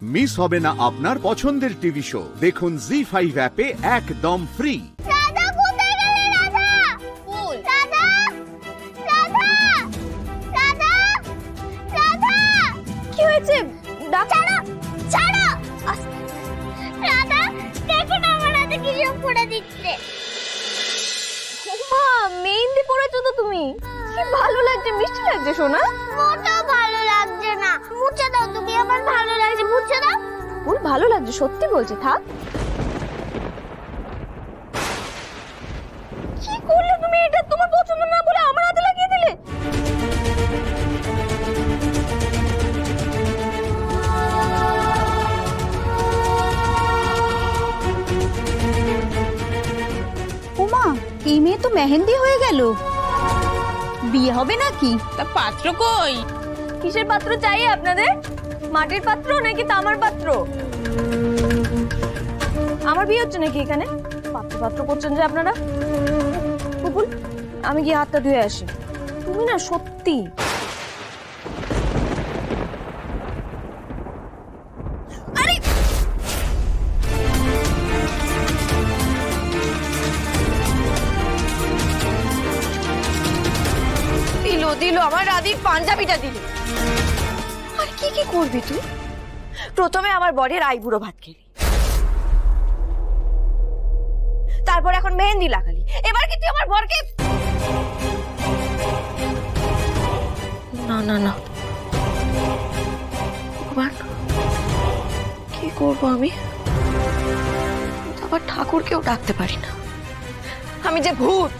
Miss হবে না আপনার পছন্দের টিভি শো। দেখুন জি5 অ্যাপে একদম ফ্রি। রাধা কোথায় গেলে? রাধা ফুল। রাধা রাধা রাধা রাধা কি হয়েছে? ছাড়ো ছাড়ো। রাধা দেখো না আমার হাতে কি সব পড়ে দিচ্ছে। মা মেহেন্দি পরেছো তো তুমি, কি ভালো লাগছে, মিষ্টি লাগছে সোনা। মোটেও ভালো লাগছে না, মুছে দাও তুমি। আমার ভালো লাগছে, মুছে দাও। ওর ভালো লাগছে, সত্যি বলছি। থাক। কি করলে তুমি? এটা তোমার পছন্দ না বলে আমার হাতে লাগিয়ে দিলে। ওমা, এই মেয়ে তো মেহেন্দি হয়ে গেল। বিয়ে হবে নাকি? তা পাত্র কই? কিসের পাত্র চাই আপনাদের? মাটির পাত্র নাকি তামার পাত্র? আমার বিয়ে হচ্ছে নাকি এখানে? পাত্র পাত্র করছেন যে আপনারা। কুকুল, আমি গিয়ে হাতটা ধুয়ে আসি। তুমি না সত্যি। দিল আমার রাধির পাঞ্জাবিটা দিল। আর কি কি করবি তুই? প্রথমে আমার বরের আইবুড়ো ভাত খেলি, তারপর এখন মেহেন্দি লাগালি, এবার কি তুই আমার বরকে? না না না, ভগবান কি করবো আমি? আবার ঠাকুরকেও ডাকতে পারি না, আমি যে ভূত।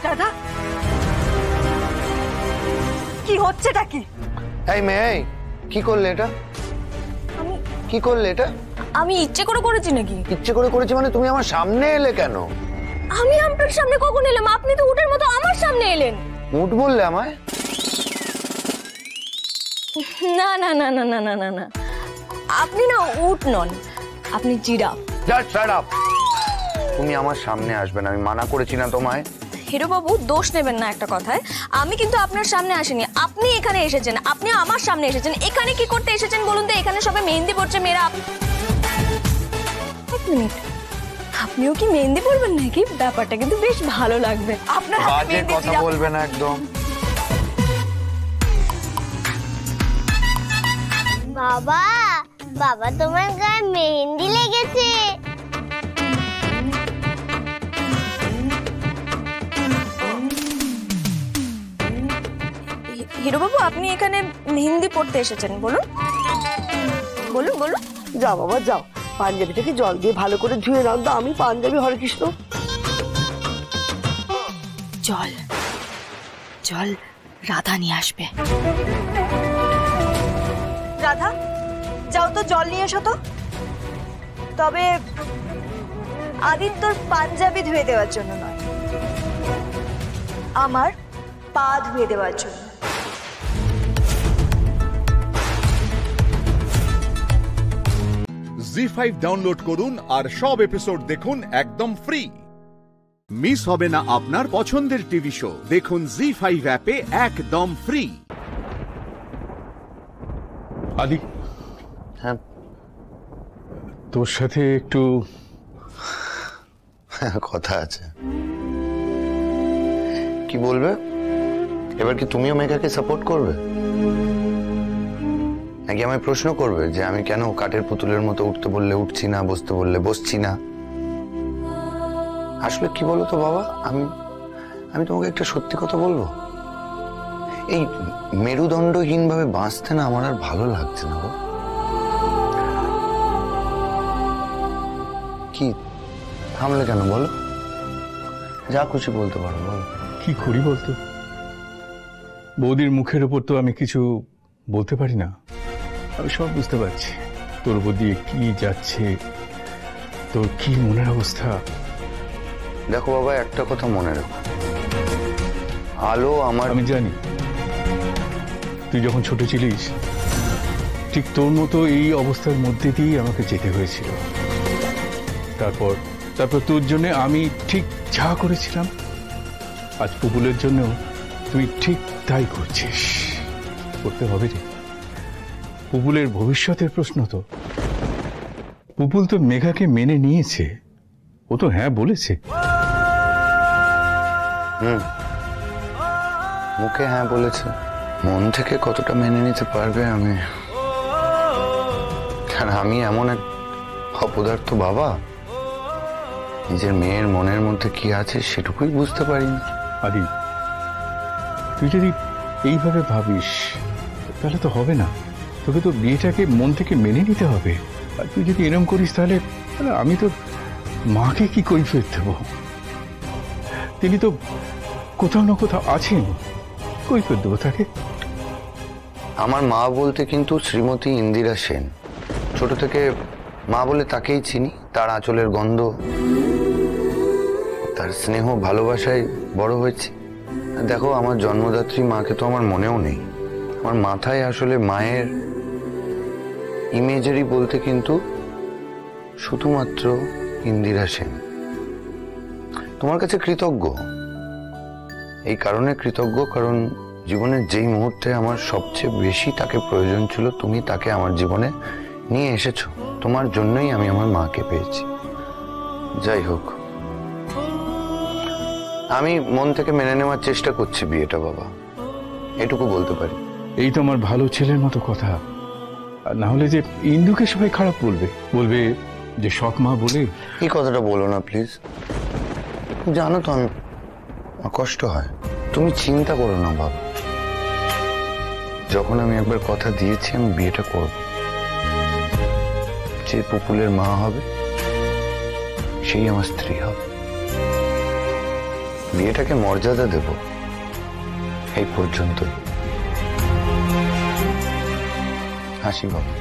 রাধা, কি হচ্ছেটা কি? এই মেয়ে, কি করলে এটা? কি করলে এটা? আমি ইচ্ছে করে করেছি নাকি? ইচ্ছে করে করেছি মানে তুমি আমার সামনে এলে কেন? আমি আপনার সামনে কখন এলাম? আপনি তো উটের মতো আমার সামনে এলেন। উট বললে আমায়? না না না না না না না না, আপনি না উট নন, আপনি জিরাফ। Just shut up. তুমি আমার সামনে আসবে না, আমি মানা করেছি না তোমায়? হিরো বাবু, দোষ নেবেন না একটা কথায়। আমি কিন্তু আপনার সামনে আসিনি, আপনি এখানে এসেছেন। আপনি আমার সামনে এসেছেন। এখানে কি করতে এসেছেন বলুন তো? এখানে সবাই মেহেন্দি পড়ছে, মেয়েরা। এক মিনিট, আপনিও কি মেহেন্দি পড়বেন নাকি? ব্যাপারটা কিন্তু বেশ ভালো লাগবে। আপনার বাজে কথা বলবে না একদম। বাবা বাবা, তোমার গায়ে মেহেন্দি লেগেছে। হিরো বাবু, আপনি এখানে মেহেন্দি পড়তে এসেছেন, বলুন বলুন বলুন। যাও বাবা যাও, পাঞ্জাবিটাকে জল দিয়ে ভালো করে ধুয়ে নাও তো। আমি পাঞ্জাবি হরে কৃষ্ণ। জল জল রাধা নিয়ে আসবে। রাধা, যাও তো জল নিয়ে এসো তো। তবে আদিত্যর পাঞ্জাবি ধুয়ে দেওয়ার জন্য নয়, আমার পা ধুয়ে দেওয়ার জন্য। জি5 ডাউনলোড করুন আর সব এপিসোড দেখুন একদম ফ্রি। মিস হবে না আপনার পছন্দের টিভি শো। দেখুন জি5 অ্যাপে একদম ফ্রি। আদি, হ্যাঁ তোর সাথে একটু কথা আছে। কি বলবে? এবার কি তুমিও মেঘাকে সাপোর্ট করবে, নাকি আমায় প্রশ্ন করবে যে আমি কেন কাঠের পুতুলের মতো উঠতে বললে উঠছি না, বসতে বললে বসছি না? আসলে কি বলো তো বাবা, আমি তোমাকে একটা সত্যি কথা বলবো। এই মেরুদণ্ডহীন ভাবে বাঁচতে না আমার আর ভালো লাগছে না গো। কি থামলে কেন বলো? যা খুশি বলতে পারো, বলো। কি করি বলতো? বৌদির মুখের উপর তো আমি কিছু বলতে পারি না। আমি সব বুঝতে পারছি তোর উপর দিয়ে কি যাচ্ছে, তোর কি মনের অবস্থা। দেখো বাবা, একটা কথা মনে রাখো, আলো আমার। আমি জানি তুই যখন ছোট ছিলিস ঠিক তোর মতো এই অবস্থার মধ্যে দিয়ে আমাকে যেতে হয়েছিল। তারপর তোর জন্য আমি ঠিক যা করেছিলাম আজ পুপুলের জন্য তুই ঠিক তাই করছিস, করতে হবে রে। পুপুলের ভবিষ্যতের প্রশ্ন তো। পুপুল তো মেঘাকে মেনে নিয়েছে, ও তো হ্যাঁ বলেছে। মুখে হ্যাঁ বলেছে, মন থেকে কতটা মেনে নিতে পারবে আমি এমন এক অপদার্থ বাবা, নিজের মেয়ের মনের মধ্যে কি আছে সেটুকুই বুঝতে পারিনি। আদি, তুই যদি এইভাবে ভাবিস তাহলে তো হবে না। তোকে তো বিয়েটাকে মন থেকে মেনে নিতে হবে। আর তুই যদি এরম করিস তাহলে আমি তো মাকে কি কৈফিয়ত দেব? তিনি তো কোথাও না কোথাও আছেন, কৈফিয়ত দেবো তাকে? আমার মা বলতে কিন্তু শ্রীমতী ইন্দিরা সেন। ছোট থেকে মা বলে তাকেই চিনি, তার আঁচলের গন্ধ, তার স্নেহ ভালোবাসায় বড় হয়েছি। দেখো, আমার জন্মদাত্রী মাকে তো আমার মনেও নেই। আমার মাথায় আসলে মায়ের ইমেজারি বলতে কিন্তু শুধুমাত্র ইন্দিরা সেন। তোমার কাছে কৃতজ্ঞ, এই কারণে কৃতজ্ঞ কারণ জীবনের যেই মুহূর্তে আমার সবচেয়ে বেশি তাকে প্রয়োজন ছিল, তুমি তাকে আমার জীবনে নিয়ে এসেছো। তোমার জন্যই আমি আমার মাকে পেয়েছি। যাই হোক, আমি মন থেকে মেনে নেওয়ার চেষ্টা করছি বিয়েটা বাবা, এটুকু বলতে পারি। এই তো আমার ভালো ছেলের মতো কথা। আর না হলে যে ইন্দুকে সবাই খারাপ বলবে যে সৎ মা বলে। এই কথাটা বলো না প্লিজ। জানো তো আমি কষ্ট হয়। তুমি চিন্তা করো না বাবা, যখন আমি একবার কথা দিয়েছি আমি বিয়েটা করব, যে পুপুলের মা হবে সেই আমার স্ত্রী হবে। বিয়েটাকে মর্যাদা দেব, এই পর্যন্ত। হাসি বাবা।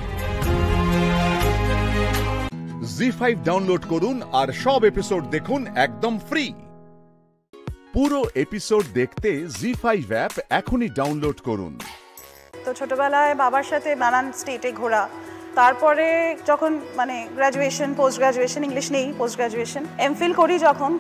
জি5 ডাউনলোড করুন আর সব এপিসোড দেখুন একদম ফ্রি। পুরো এপিসোড দেখতে জি5 অ্যাপ এখনই ডাউনলোড করুন। তো ছোটবেলায় বাবার সাথে নানান স্টেটে ঘোরা, তারপরে যখন গ্র্যাজুয়েশন, পোস্ট গ্র্যাজুয়েশন, ইংলিশ নেই, পোস্ট গ্র্যাজুয়েশন, এমফিল করি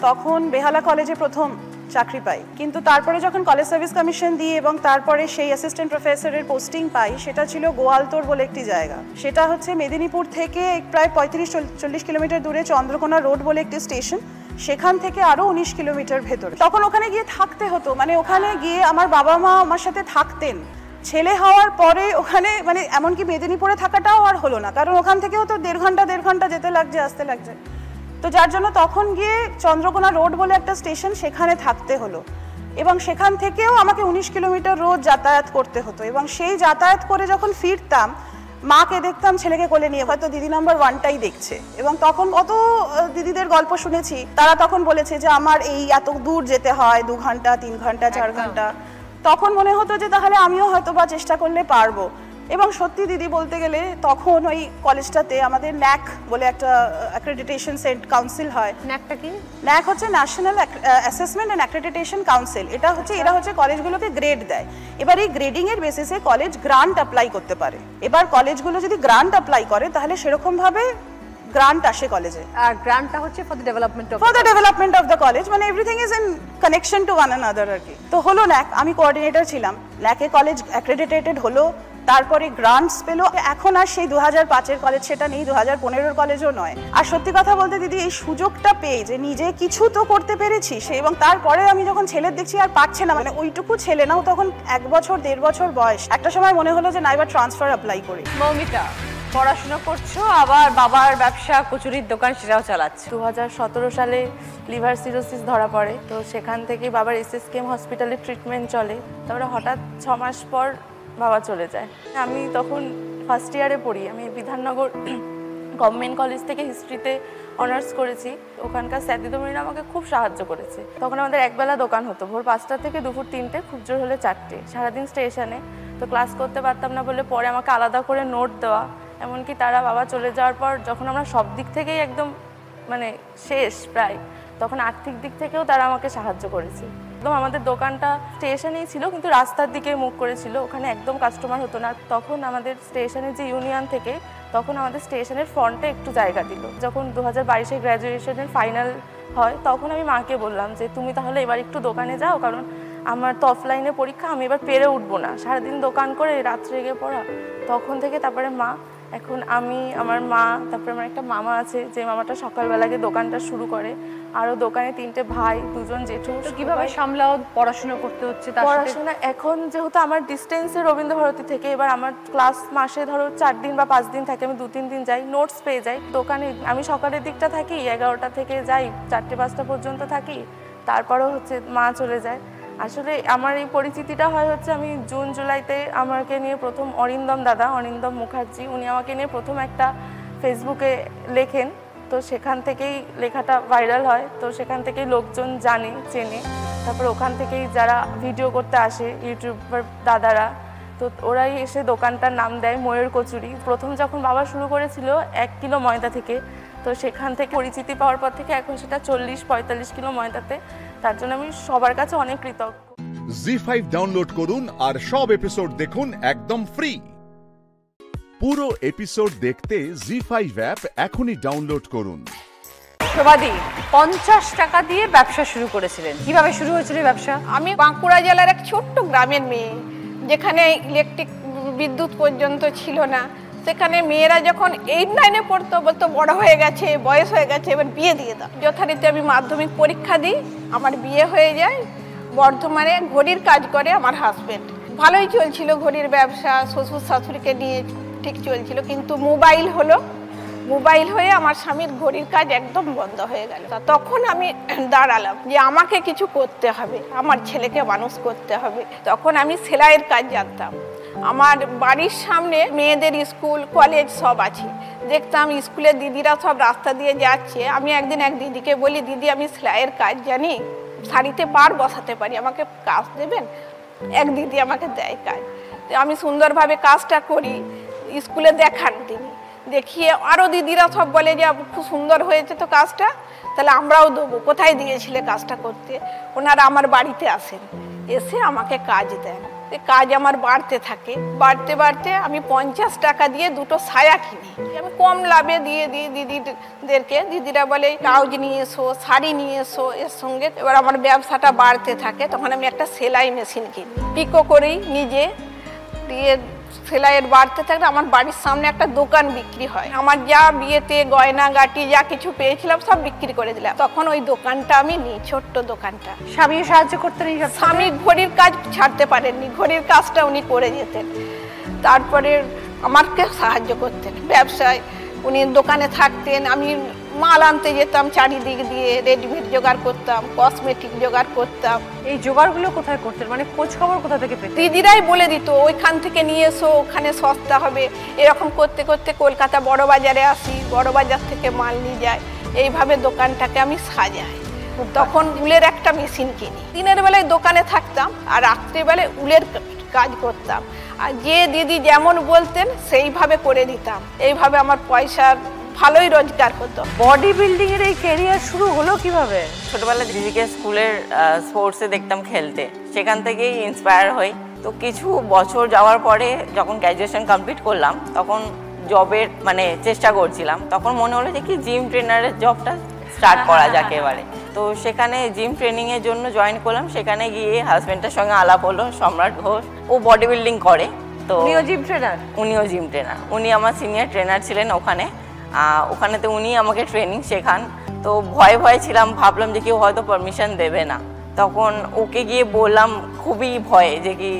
তখন বেহালা কলেজে প্রথম চাকরি পাই। কিন্তু তারপরে যখন কলেজ সার্ভিস কমিশন দিই এবং তারপরে সেই অ্যাসিস্ট্যান্ট প্রফেসরের পোস্টিং পাই, সেটা ছিল গোয়ালতোর বলে একটি জায়গা। সেটা হচ্ছে মেদিনীপুর থেকে প্রায় 35-40 কিলোমিটার দূরে চন্দ্রকোনা রোড বলে একটি স্টেশন, সেখান থেকে আরো 19 কিলোমিটার ভেতরে। তখন ওখানে গিয়ে থাকতে হতো, ওখানে গিয়ে আমার বাবা মা আমার সাথে থাকতেন। ছেলে হওয়ার পরে ওখানে এমনকি মেদিনীপুরে থাকাটাও আর হলো না, কারণ ওখান থেকেও তো দেড় ঘন্টা যেতে লাগছে, আসতে লাগছে। তো যার জন্য তখন গিয়ে চন্দ্রকোনা রোড বলে একটা স্টেশন, সেখানে থাকতে হলো। এবং সেখান থেকেও আমাকে 19 কিলোমিটার রোজ যাতায়াত করতে হতো। এবং সেই যাতায়াত করে যখন ফিরতাম, মাকে দেখতাম ছেলেকে কোলে নিয়ে, হয়তো দিদি নাম্বার 1টাই দেখছে। এবং তখন কত দিদিদের গল্প শুনেছি, তারা তখন বলেছে যে আমার এই এত দূর যেতে হয়, 2 ঘন্টা, 3 ঘন্টা, 4 ঘন্টা। তখন মনে হতো যে তাহলে আমিও হয়তো বা চেষ্টা করলে পারবো। এবং সত্যি দিদি বলতে গেলে তখন ওই কলেজটাতে আমাদের ন্যাক বলে একটা অ্যাক্রেডিটেশন কাউন্সিল হয়। ন্যাকটা কি? ন্যাক হচ্ছে national assessment and accreditation council. এরা হচ্ছে কলেজগুলোকে গ্রেড দেয়। এবার এই গ্রেডিং এর বেসিসে কলেজ গ্রান্ট অ্যাপ্লাই করতে পারে। এবার কলেজগুলো যদি গ্রান্ট অ্যাপ্লাই করে তাহলে সেরকম ভাবে গ্রান্ট আসে কলেজে। আর গ্রান্টটা হচ্ছে for the development of the college, everything is in connection to one another আর কি। তো হলো ন্যাক, আমি কোঅর্ডিনেটর ছিলাম। ন্যাকে কলেজ অ্যাক্রেডিটেটেড হলো, তারপরে গ্রান্টস পেলো। এখন আর সেই 2005-এর কলেজ সেটা নেই, 2015-এর কলেজও নয়। আর সত্যি কথা বলতে দিদি, এই সুযোগটা পেয়ে যে নিজে কিছু তো করতে পেরেছি এবং তারপরে আমি যখন ছেলের দেখছি আর পারছে না, ওইটুকু ছেলে নাও, তখন 1 বছর 1.5 বছর বয়স, একটা সময় মনে হলো যে না, এবার ট্রান্সফার অ্যাপ্লাই করি। মৌমিতা, পড়াশোনা করছো, আবার বাবার ব্যবসা কচুরির দোকান, সেটাও চালাচ্ছে। 2017 সালে লিভার সিরোসিস ধরা পড়ে। তো সেখান থেকে বাবার SSKM হসপিটালে ট্রিটমেন্ট চলে। তারপরে হঠাৎ 6 মাস পর বাবা চলে যায়। আমি তখন ফার্স্ট ইয়ারে পড়ি। আমি বিধাননগর গভর্নমেন্ট কলেজ থেকে হিস্ট্রিতে অনার্স করেছি। ওখানকার স্যার দিদিমণিরা আমাকে খুব সাহায্য করেছে। তখন আমাদের একবেলা দোকান হতো, ভোর 5টা থেকে দুপুর 3টে, খুব জোর হলে 4টে, সারাদিন স্টেশনে। তো ক্লাস করতে পারতাম না বলে পরে আমাকে আলাদা করে নোট দেওয়া। এমনকি তারা বাবা চলে যাওয়ার পর যখন আমরা সব দিক থেকেই একদম শেষ প্রায়, তখন আর্থিক দিক থেকেও তারা আমাকে সাহায্য করেছে। একদম আমাদের দোকানটা স্টেশনেই ছিল, কিন্তু রাস্তার দিকে মুখ করেছিল, ওখানে একদম কাস্টমার হতো না। তখন আমাদের স্টেশনের যে ইউনিয়ন থেকে, তখন আমাদের স্টেশনের ফ্রন্টে একটু জায়গা দিল। যখন 2022-এ গ্র্যাজুয়েশনের ফাইনাল হয়, তখন আমি মাকে বললাম যে তুমি তাহলে এবার একটু দোকানে যাও, কারণ আমার তো অফলাইনে পরীক্ষা, আমি এবার পেরে উঠবো না, সারাদিন দোকান করে রাত্রে গিয়ে পড়া। তখন থেকে তারপরে মা, এখন আমি, আমার মা, তারপরে আমার একটা মামা আছে যে মামাটা সকালবেলা গিয়ে দোকানটা শুরু করে, আরও দোকানে 3টে ভাই, 2জন জেঠু। কিভাবে সামলাও? পড়াশোনা করতে হচ্ছে, পড়াশোনা এখন যেহেতু আমার ডিস্টেন্সে রবীন্দ্রভারতী থেকে, এবার আমার ক্লাস মাসে ধরো 4 দিন বা 5 দিন থাকে, আমি 2-3 দিন যাই, নোটস পেয়ে যাই। দোকানে আমি সকালের দিকটা থাকি, 11টা থেকে যাই, 4টে-5টা পর্যন্ত থাকি, তারপরেও হচ্ছে মা চলে যায়। আসলে আমার এই পরিচিতিটা হয় হচ্ছে আমি জুন জুলাইতে আমাকে নিয়ে প্রথম অরিন্দম দাদা, অরিন্দম মুখার্জি, উনি আমাকে নিয়ে প্রথম একটা ফেসবুকে লেখেন, তো সেখান থেকেই লেখাটা ভাইরাল হয়, তো সেখান থেকেই লোকজন জানে, চেনে। তারপর ওখান থেকেই যারা ভিডিও করতে আসে ইউটিউবার দাদারা, তো ওরাই এসে দোকানটার নাম দেয় ময়ূর কচুরি। প্রথম যখন বাবা শুরু করেছিল 1 কিলো ময়দা থেকে, তো সেখান থেকে পরিচিতি পাওয়ার পর থেকে এখন সেটা 40-45 কিলো ময়দাতে। তার জন্য আমি সবার কাছে অনেক কৃতজ্ঞ। জি5 ডাউনলোড করুন আর সব এপিসোড দেখুন একদম ফ্রি। পুরো এপিসোড দেখতে জি5 অ্যাপ এখনই ডাউনলোড করুন। শোভাদি 50 টাকা দিয়ে ব্যবসা শুরু করেছিলেন, কিভাবে শুরু হয়েছিল ব্যবসা? আমি বাঁকুড়া জেলার এক ছোট্ট গ্রামের মেয়ে, যেখানে ইলেকট্রিক বিদ্যুৎ পর্যন্ত ছিল না। সেখানে মেয়েরা যখন 8-9-এ পড়তো, বলতো বড় হয়ে গেছে, বয়স হয়ে গেছে, এবার বিয়ে দিয়ে দাও। যথারীতি আমি মাধ্যমিক পরীক্ষা দিই, আমার বিয়ে হয়ে যায়। বর্ধমানে ঘড়ির কাজ করে আমার হাজব্যান্ড। ভালোই চলছিল ঘড়ির ব্যবসা, শ্বশুর শাশুড়িকে নিয়ে ঠিক চলছিল। কিন্তু মোবাইল হলো, মোবাইল হয়ে আমার স্বামীর ঘড়ির কাজ একদম বন্ধ হয়ে গেল। তখন আমি দাঁড়ালাম যে আমাকে কিছু করতে হবে, আমার ছেলেকে মানুষ করতে হবে। তখন আমি সেলাইয়ের কাজ জানতাম। আমার বাড়ির সামনে মেয়েদের স্কুল, কলেজ সব আছে। দেখতাম স্কুলের দিদিরা সব রাস্তা দিয়ে যাচ্ছে। আমি একদিন এক দিদিকে বলি, দিদি আমি সেলাইয়ের কাজ জানি, শাড়িতে পাড় বসাতে পারি, আমাকে কাজ দেবেন? এক দিদি আমাকে দেয় কাজ। আমি সুন্দরভাবে কাজটা করি, স্কুলে দেখান তিনি, দেখিয়ে আরও দিদিরা সব বলে যে খুব সুন্দর হয়েছে তো কাজটা, তাহলে আমরাও দেবো, কোথায় দিয়েছিলে কাজটা করতে? ওনারা আমার বাড়িতে আসেন, এসে আমাকে কাজ দেন। কাজ আমার বাড়তে থাকে, বাড়তে বাড়তে আমি 50 টাকা দিয়ে 2টো সায়া কিনি। আমি কম লাভে দিয়ে দিই দিদিদেরকে। দিদিরা বলে ব্লাউজ নিয়ে এসো, শাড়ি নিয়ে এসো এর সঙ্গে। এবার আমার ব্যবসাটা বাড়তে থাকে, তখন আমি একটা সেলাই মেশিন কিনি, পিকো করি নিজে, দিয়ে সেলাইয়ের বাড়তে থাকলে আমার বাড়ির সামনে একটা দোকান বিক্রি হয়। আমার যা বিয়েতে গয়না গাটি যা কিছু পেয়েছিলাম সব বিক্রি করে দিলাম। তখন ওই দোকানটা আমি নিই, ছোট্ট দোকানটা। স্বামী সাহায্য করতেন? স্বামী ঘড়ির কাজ ছাড়তে পারেননি, ঘড়ির কাজটা উনি করে যেতেন। তারপরে আমাকে সাহায্য করতেন ব্যবসায়, উনি দোকানে থাকতেন, আমি মাল আনতে যেতাম, চারিদিক দিয়ে রেডিমেড জোগাড় করতাম, কসমেটিক জোগাড় করতাম। এই জোগাড়গুলো কোথায় করতেন, মানে খোঁজ খবর কোথা থেকে পেতেন? দিদিরাই বলে দিত ওইখান থেকে নিয়ে এসো, ওখানে সস্তা হবে। এরকম করতে করতে কলকাতা বড় বাজারে আসি, বড় বাজার থেকে মাল নিয়ে যায়। এইভাবে দোকানটাকে আমি সাজাই। তখন উলের একটা মেশিন কিনি। দিনের বেলায় দোকানে থাকতাম আর রাত্রিবেলায় উলের কাজ করতাম। আর যে দিদি যেমন বলতেন সেইভাবে করে দিতাম। এইভাবে আমার পয়সার ভালোই রোজগার হতো। বডি বিল্ডিং এর এই ক্যারিয়ার শুরু হলো কিভাবে? ছোটবেলায় দিদিকে স্কুলের স্পোর্টসে দেখতাম খেলতে, সেখান থেকেই ইন্সপায়ার হই। তো কিছু বছর যাওয়ার পরে যখন গ্র্যাজুয়েশন কমপ্লিট করলাম, তখন জবের মানে চেষ্টা করছিলাম। তখন মনে হলো যে কি জিম ট্রেনারের জবটা স্টার্ট করা যাক এবারে। তো সেখানে জিম ট্রেনিংয়ের জন্য জয়েন করলাম। সেখানে গিয়ে হাজব্যান্ডের সঙ্গে আলাপ হলো, সম্রাট ঘোষ, ও বডি বিল্ডিং করে। তো উনিও জিম ট্রেনার? উনিও জিম ট্রেনার, উনি আমার সিনিয়র ট্রেনার ছিলেন ওখানে। ওখানেতে উনি আমাকে ট্রেনিং শেখান। তো ভয়ে ভয়ে ছিলাম, ভাবলাম যে কেউ হয়তো পারমিশন দেবে না। তখন ওকে গিয়ে বললাম খুবই ভয়ে যে কি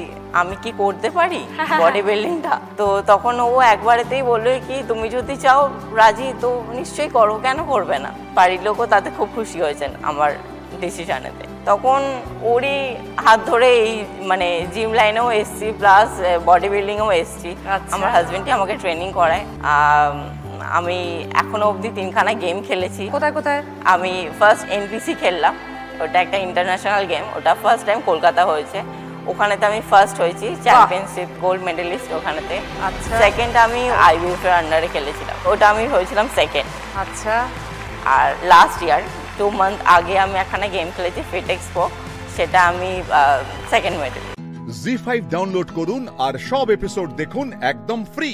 আমি কি করতে পারি বডি বিল্ডিংটা। তো তখন ও একবারেতেই বললো কি তুমি যদি চাও রাজি তো নিশ্চয়ই করো, কেন করবে না। বাড়ির লোকও তাতে খুব খুশি হয়েছেন আমার ডিসিশনেতে। তখন ওরই হাত ধরে এই মানে জিম লাইনেও এসছি, প্লাস বডি বিল্ডিংয়েও এসছি। আমার হাজবেন্ডই আমাকে ট্রেনিং করায়। আমি এখনো অবধি 3খানা গেম খেলেছি। কোথায় কোথায়? আমি ফার্স্ট এনপিসি খেললাম, ওটা একটা ইন্টারন্যাশনাল গেম, ওটা ফার্স্ট টাইম কলকাতা হয়েছে। ওখানেতে আমি ফার্স্ট হয়েছি, চ্যাম্পিয়নশিপ গোল্ড মেডেলিস্ট ওখানেতে। আচ্ছা। সেকেন্ড আমি IBF এর আন্ডারে খেলেছিলাম, ওটা আমি হয়েছিলাম সেকেন্ড। আচ্ছা। আর লাস্ট ইয়ার 2 মান্থ আগে আমি একখানা গেম খেলেছি ফিট এক্সপো, সেটা আমি সেকেন্ড মেডেল। জি5 ডাউনলোড করুন আর সব এপিসোড দেখুন একদম ফ্রি।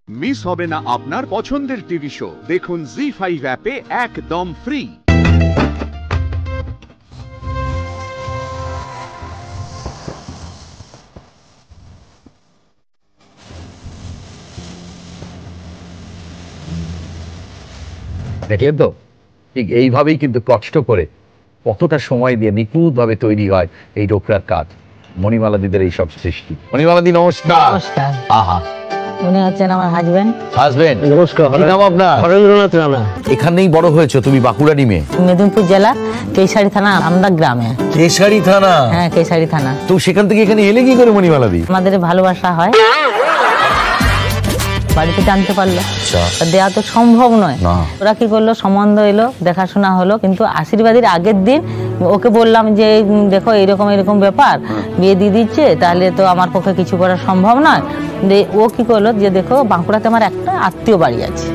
মিস হবে না আপনার পছন্দের টিভি শো, দেখুন জি5 অ্যাপে একদম ফ্রি। দেখলেন তো, ঠিক এইভাবেই কিন্তু কষ্ট করে কতটা সময় দিয়ে নিখুঁতভাবে তৈরি হয় এই ডোকরার কাজ। মণিমালাদিদের এই সব সৃষ্টি। মণিমালাদি নমস্কার। নমস্কার। আহা, উনি হচ্ছেন আমার হাজবেন্ড। হাজবেন্ড, নমস্কার। কি নাম আপনার? হরেন্দ্রনাথ রানা। এখানেই বড় হয়েছো তুমি, বাঁকুড়ারই মেয়ে? মেদিনীপুর জেলা কেশারি থানা আমরা গ্রামে। কেশারি থানা? হ্যাঁ, কেশারি থানা। তো সেখান থেকে এখানে এলে কি করে মণিমালাদি? আমাদের ভালোবাসা হয়, বাড়িতে জানতে পারলো, দেওয়া তো সম্ভব নয়। ওরা কি করলো, সম্বন্ধ এলো, দেখাশোনা হলো, কিন্তু আশীর্বাদের আগের দিন ওকে বললাম যে দেখো এরকম এরকম ব্যাপার, বিয়ে দিয়ে দিচ্ছে, তাহলে তো আমার পক্ষে কিছু করা সম্ভব নয়। ও কি করলো যে দেখো বাঁকুড়াতে আমার একটা আত্মীয় বাড়ি আছে,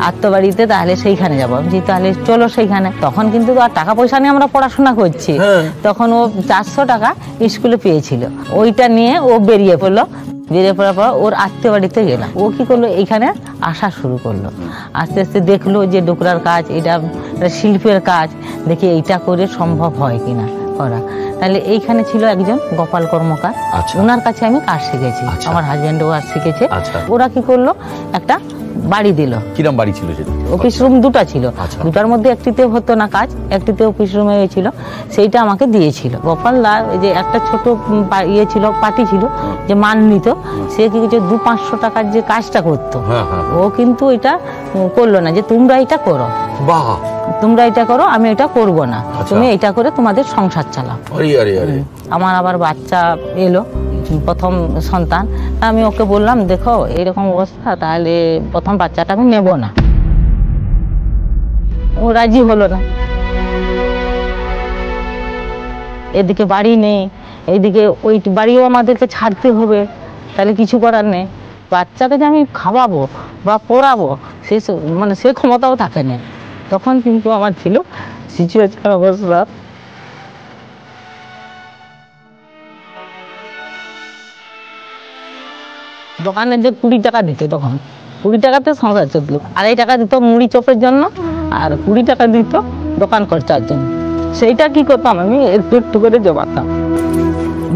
আত্মীয় বাড়িতে তাহলে সেইখানে যাবো। যে তাহলে চলো সেইখানে। তখন কিন্তু আর টাকা পয়সা নিয়ে আমরা পড়াশোনা করছি, তখন ও 400 টাকা স্কুলে পেয়েছিল, ওইটা নিয়ে ও বেরিয়ে পড়লো। বেরিয়ে পড়ার পর ওর আত্মীয় বাড়িতে গেলাম। ও কি করলো, এইখানে আসা শুরু করলো। আস্তে আস্তে দেখলো যে ডোকরার কাজ, এটা শিল্পের কাজ, দেখি এইটা করে সম্ভব হয় কিনা করা। তাহলে এইখানে ছিল একজন গোপাল কর্মকার, ওনার কাছে আমি কাজ শিখেছি, আমার হাজবেন্ডও কাজ শিখেছে। ওরা কি করলো, একটা বাড়ি দিল। কিরম বাড়ি ছিল সেটা? অফিস রুম দুটা ছিল, দুটার মধ্যে একটিতে হতো না কাজ, একটিতে অফিস রুমে হয়েছিল, সেইটা আমাকে দিয়েছিল। গোপাল দা যে একটা ছোট ইয়ে ছিল, পার্টি ছিল, যে মান নিত, সে কি কিছু 200-500 টাকার যে কাজটা করতো, ও কিন্তু এটা করলো না, যে তোমরা এটা করো, তোমরা এটা করো, আমি এটা করব না, তুমি এটা করে তোমাদের সংসার চালাও। আমার আবার বাচ্চা এলো, প্রথম সন্তান। আমি ওকে বললাম দেখো এরকম অবস্থা, তাহলে প্রথম বাচ্চাটা আমি নেব না। ও রাজি হলো না। এদিকে বাড়ি নেই, এইদিকে ওই বাড়িও আমাদেরকে ছাড়তে হবে, তাহলে কিছু করার নেই। বাচ্চাকে যে আমি খাওয়াবো বা পড়াবো সে মানে সে ক্ষমতাও থাকে না। তখন কিন্তু আমার ছিল সিচুয়েশন অবস্থা। দোকানে যে 20 টাকা দিত, তখন 20 টাকাতে সংসার চলতো। 2.5 টাকা দিত মুড়ি চপের জন্য, আর 20 টাকা দিত দোকান খরচার জন্য। সেইটা কি করতাম, আমি একটু একটু করে জমাতাম।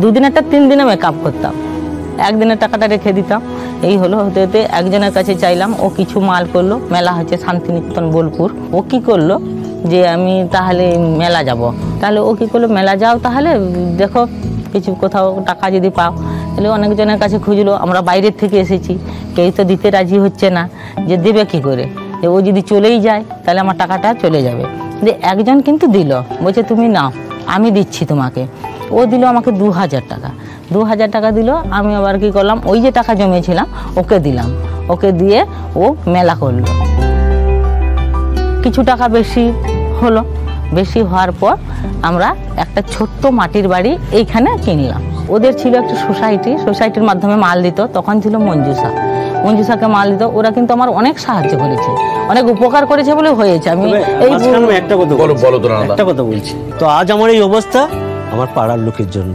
2 দিনেরটা 3 দিনে মেকআপ করতাম, 1 দিনের টাকাটা রেখে দিতাম। এই হলো, হতে হতে একজনের কাছে চাইলাম, ও কিছু মাল করলো। মেলা হচ্ছে শান্তিনিকেতন বোলপুর। ও কি করলো যে আমি তাহলে মেলা যাব। তাহলে ও কি করলো, মেলা যাও তাহলে দেখো কিছু কোথাও টাকা যদি পাও। তাহলে অনেকজনের কাছে খুঁজলো, আমরা বাইরের থেকে এসেছি, কেউ তো দিতে রাজি হচ্ছে না, যে দেবে কি করে, ও যদি চলেই যায় তাহলে আমার টাকাটা চলে যাবে। যে একজন কিন্তু দিল, বলছে তুমি নাও, আমি দিচ্ছি তোমাকে। ও দিল আমাকে 2000 টাকা। 2000 টাকা দিল। আমি আবার কি করলাম, ওই যে টাকা জমেছিলাম ওকে দিলাম। ওকে দিয়ে ও মেলা করলো। কিছু টাকা বেশি হলো, বেশি হওয়ার পর আমরা একটা ছোট্ট মাটির বাড়ি এইখানে কিনলাম। ওদের ছিল একটা সোসাইটি, সোসাইটির মাধ্যমে মাল দিত। তখন ছিল মঞ্জুসাকে মাল দিত। ওরা কিন্তু আমার অনেক সাহায্য করেছে, অনেক উপকার করেছে বলে হয়েছে। আমি এই একটা কথা বলছি তো, আজ আমার এই অবস্থা আমার পাড়ার লোকের জন্য,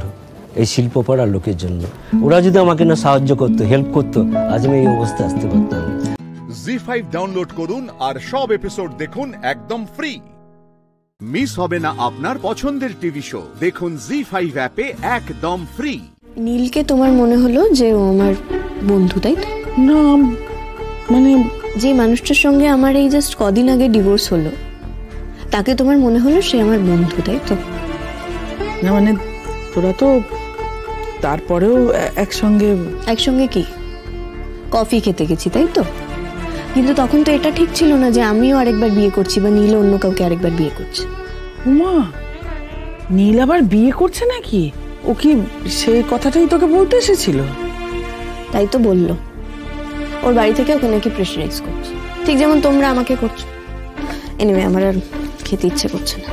এই শিল্প পাড়ার লোকের জন্য। ওরা যদি আমাকে না সাহায্য করতো, হেল্প করতো, আজ আমি এই অবস্থা আসতে পারতাম। জি5 ডাউনলোড করুন আর সব এপিসোড দেখুন একদম ফ্রি। মিস হবে না আপনার পছন্দের টিভি শো, দেখুন জি5 অ্যাপে একদম ফ্রি। নীলকে তোমার মনে হলো যে ও আমার বন্ধু, তাই তো? না মানে যে মানুষটার সঙ্গে আমার এই জাস্ট কদিন আগে ডিভোর্স হলো, তাকে তোমার মনে হলো সে আমার বন্ধু, তাই তো? না মানে তোরা তো তারপরেও একসঙ্গে কি কফি খেতে গেছি, তাই তো? কিন্তু তখন তো এটা ঠিক ছিল না যে আমিও আরেকবার বিয়ে করছি বা নীল অন্য কাউকে আরেকবার বিয়ে করছে। উমা, নীল আবার বিয়ে করছে নাকি? ও কি সেই কথাটাই তোকে বলতে এসেছিল? তাই তো বললো, ওর বাড়ি থেকে ওকে নাকি প্রেশারাইজ করছে, ঠিক যেমন তোমরা আমাকে করছো। এনিওয়ে, আমার আর খেতে ইচ্ছে করছে না।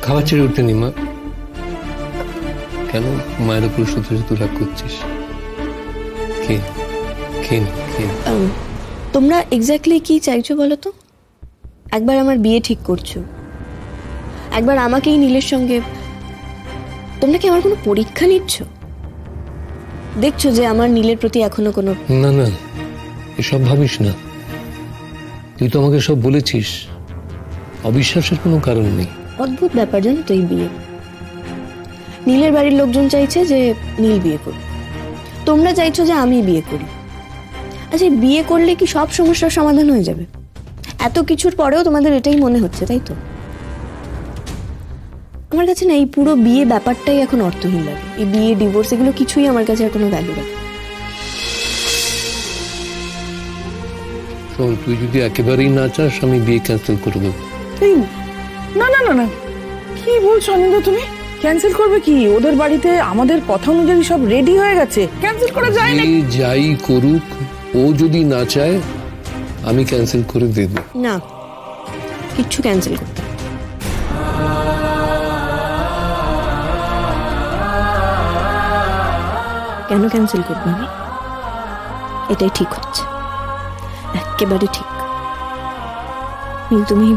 খাবার ছেড়ে উঠতে নি মা, কেন মায়ের উপর শুধু শুধু রাগ করছিস? তোমরা এক্স্যাক্টলি কি চাইছো বলো তো? একবার আমার বিয়ে ঠিক করছো, একবার আমাকেই নীলের সঙ্গে। তোমরা কি আমার কোনো পরীক্ষা নিচ্ছ? দেখছো যে আমার নীলের প্রতি এখনো কোনো? না না, এসব ভাবিস না। তুই তো আমাকে সব বলেছিস, অবিশ্বাসের কোনো কারণ নেই। অদ্ভুত ব্যাপার জানো তো এই বিয়ে। নীলের বাড়ির লোকজন চাইছে যে নীল বিয়ে করুক, তোমরা চাইছো যে আমি বিয়ে করি। আচ্ছা, বিয়ে করলে কি সব সমস্যার সমাধান হয়ে যাবে? এত কিছুর পরেও তোমাদের এটাই মনে হচ্ছে, তাই তো? আমার কাছে না এই পুরো বিয়ে ব্যাপারটাই এখন অর্থহীন লাগে। এই বিয়ে, ডিভোর্স, এগুলো কিছুই আমার কাছে আর কোনো ভ্যালু রাখে। তুই যদি একেবারেই না চাস আমি বিয়ে ক্যান্সেল করে দেবো। না না না না, কি বলছো আনন্দ তুমি? ক্যান্সেল করবে কি? ওদের বাড়িতে আমাদের কথা অনুযায়ী সব রেডি হয়ে গেছে, ক্যান্সেল করা যায় না। যাই করুক, ও যদি না চায় আমি ক্যান্সেল করে দেব। না, কিচ্ছু ক্যান্সেল করতে। কেন ক্যান্সেল করবো আমি? এটাই ঠিক হচ্ছে, একেবারে ঠিক। তুমি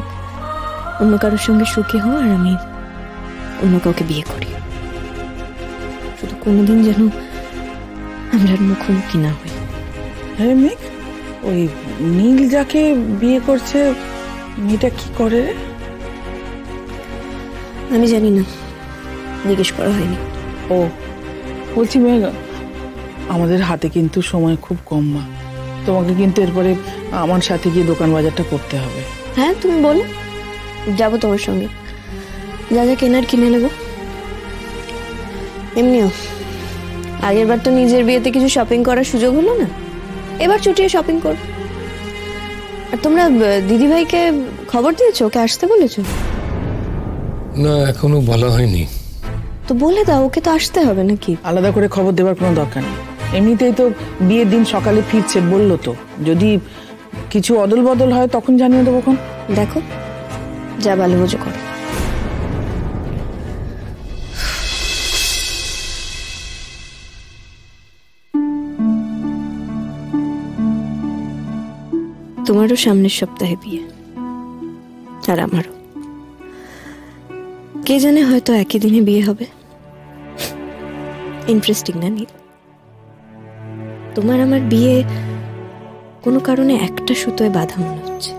অন্য কারোর সঙ্গে সুখী হও আর আমি অন্য কাউকে বিয়ে করি, শুধু কোনোদিন যেন আমরা মুখোমুখি না হই। আরে মেঘ, ওই নীল যাকে বিয়ে করছে মেয়েটা কি করে রে? আমি জানি না, জিজ্ঞেস করা হয়নি। ও বলছি মেঘ, আমাদের হাতে কিন্তু সময় খুব কম মা, তোমাকে কিন্তু এরপরে আমার সাথে গিয়ে দোকান বাজারটা করতে হবে। হ্যাঁ তুমি বলো, যাবো তোমার সঙ্গে, যা যা কেনার কিনে নেবো। এমনিও আগের বার তো নিজের বিয়েতে কিছু শপিং করার সুযোগ হলো না, এবার চুটিয়ে শপিং কর। আর তোমরা দিদি ভাইকে খবর দিয়েছো? ওকে আসতে বলেছো? না, এখনো বলা হয়নি। তো বলে দাও, ওকে তো আসতে হবে নাকি? আলাদা করে খবর দেওয়ার কোনো দরকার নেই, এমনিতেই তো বিয়ের দিন সকালে ফিরছে বললো তো, যদি কিছু অদল বদল হয় তখন জানিয়ে দেবো। কোন দেখো, যা ভালো বোঝো করো। তোমারও সামনের সপ্তাহে বিয়ে, আর আমারও। কে জানে, হয়তো একই দিনে বিয়ে হবে। ইন্টারেস্টিং না নীল? তোমার আমার বিয়ে কোনো কারণে একটা সুতোয় বাঁধা মনে হচ্ছে।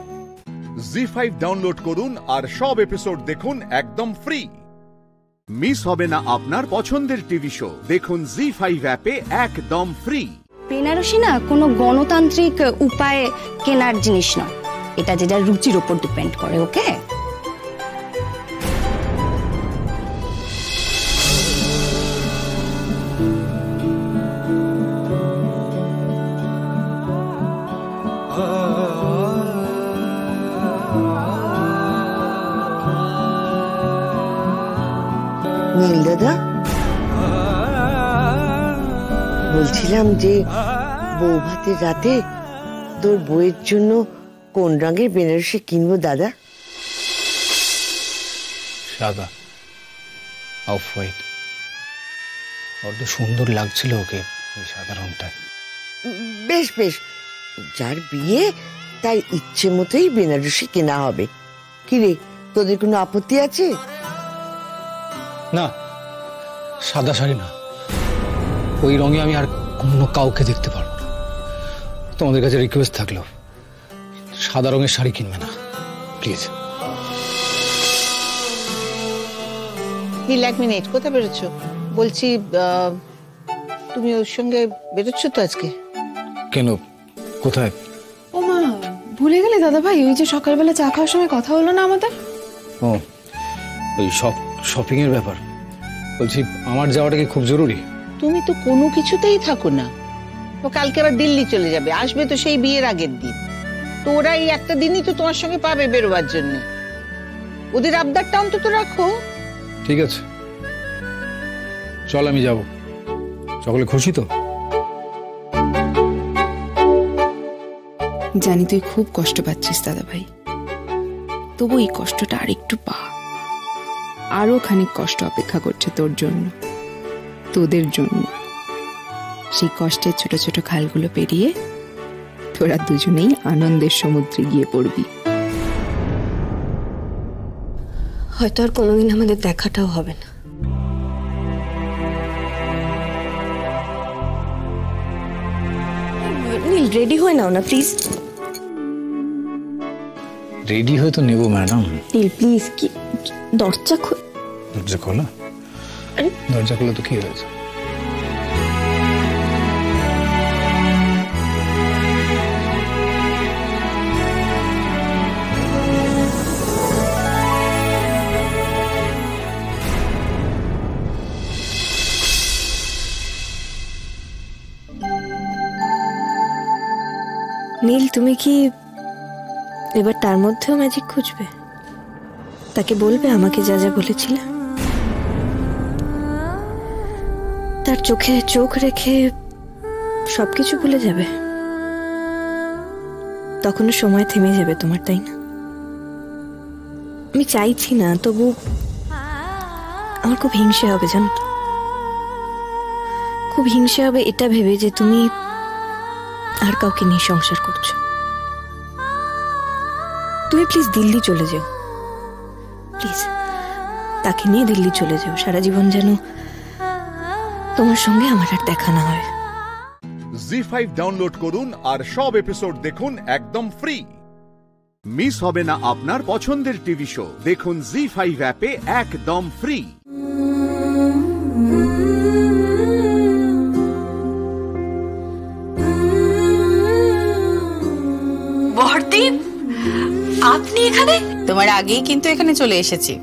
জি5 ডাউনলোড করুন আর সব এপিসোড দেখুন একদম ফ্রি। মিস হবে না আপনার পছন্দের টিভি শো, দেখুন জি5 অ্যাপে একদম ফ্রি। বেনারসি না কোনো গণতান্ত্রিক উপায়ে কেনার জিনিস নয়, এটা যে যার রুচির উপর ডিপেন্ড করে। ওকে, নীল দাদা, বলছিলাম যে বউ ভাতের রাতে তোর বউয়ের জন্য কোন রঙের বেনারসি কিনবো দাদা? সাদা, অফ হোয়াইট। বড্ড সুন্দর লাগছিল ওকে ওই সাদা রংটা। বেশ বেশ, যার বিয়ে তার ইচ্ছে মতোই বেনারসি কেনা হবে। কিরে, তোদের কোনো আপত্তি আছে? না, সাদা শাড়ি না, ওই রঙে আমি আর অন্য কাউকে দেখতে পারবো না। তোমাদের কাছে রিকোয়েস্ট থাকলো, সাদা রঙের শাড়ি কিনবে না প্লিজ। নীল, এক মিনিট, কোথায় বেরোচ্ছ? বলছি তুমি ওর সঙ্গে বেরোচ্ছ তো আজকে? কেন, কোথায়? ও মা, ভুলে গেলে দাদা ভাই? ওই যে সকালবেলা চা খাওয়ার সময় কথা হলো না আমাদের? ও, ওই শপিং এর ব্যাপার। বলছি আমার যাওয়াটা কি খুব জরুরি? তুমি তো কোনো কিছুতেই থাকো না। ও কালকে আবার দিল্লি চলে যাবে, আসবে তো সেই বিয়ের আগের দিন। তো ওরা এই একটা দিনই তো তোমার সঙ্গে পাবে বেরোবার জন্য। ওদের আবদারটা অন্তত রাখো। ঠিক আছে, চল আমি যাব। সকলে খুশি তো? জানি তুই খুব কষ্ট পাচ্ছিস দাদা ভাই, তবু এই কষ্টটা আর একটু পা। আরো খানিক কষ্ট অপেক্ষা করছে তোর জন্য, তোদের জন্য। সেই কষ্টের ছোট ছোট খালগুলো পেরিয়ে তোরা দুজনেই আনন্দের সমুদ্রে গিয়ে পড়বি। হয়তো আর কোনোদিন আমাদের দেখাটাও হবে না। নীল, রেডি হয়ে নাও না প্লিজ। রেডি হয়ে তো নেব ম্যাডাম। নীল প্লিজ, কি দরজা দরজা খোলা? দরজা খোলা তো কি হয়েছে? নীল, তুমি কি এবার তার মধ্যেও ম্যাজিক খুঁজবে? তাকে বলবে আমাকে যা যা বলেছিলে? তার চোখে চোখ রেখে সবকিছু ভুলে যাবে? তখনও সময় থেমে যাবে তোমার, তাই না? আমি চাইছি না, তবু আমার খুব হিংসে হবে, জানো তো? খুব হিংসে হবে এটা ভেবে যে তুমি আর কাউকে নিয়ে সংসার করছো। তুমি প্লিজ দিল্লি চলে যাও, প্লিজ তাকে নিয়ে দিল্লি চলে যাও। সারা জীবন যেন তোমার সঙ্গে আমার আর দেখা না হয়। জি5 ডাউনলোড করুন আর সব এপিসোড দেখুন একদম ফ্রি। মিস হবে না আপনার পছন্দের টিভি শো। দেখুন জি5 অ্যাপে একদম ফ্রি। বরদীপ, আপনি এখানে? তোমার আগেই কিন্তু এখানে চলে এসেছি।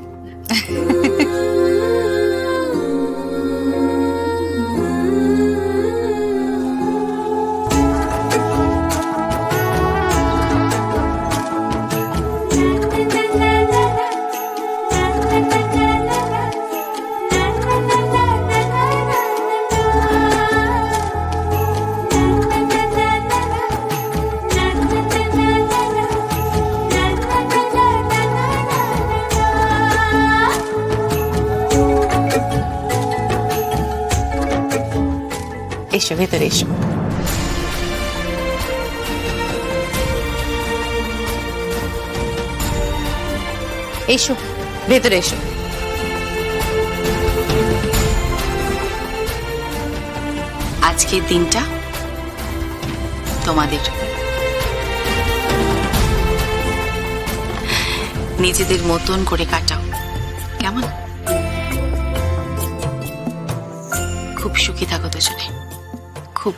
এসো, ভেতরে এসো। এসো, ভেতরে এসো। আজকের দিনটা তোমাদের, নিজেদের মতন করে কাটাও, কেমন? খুব সুখী থাকো দুজনে, খুব।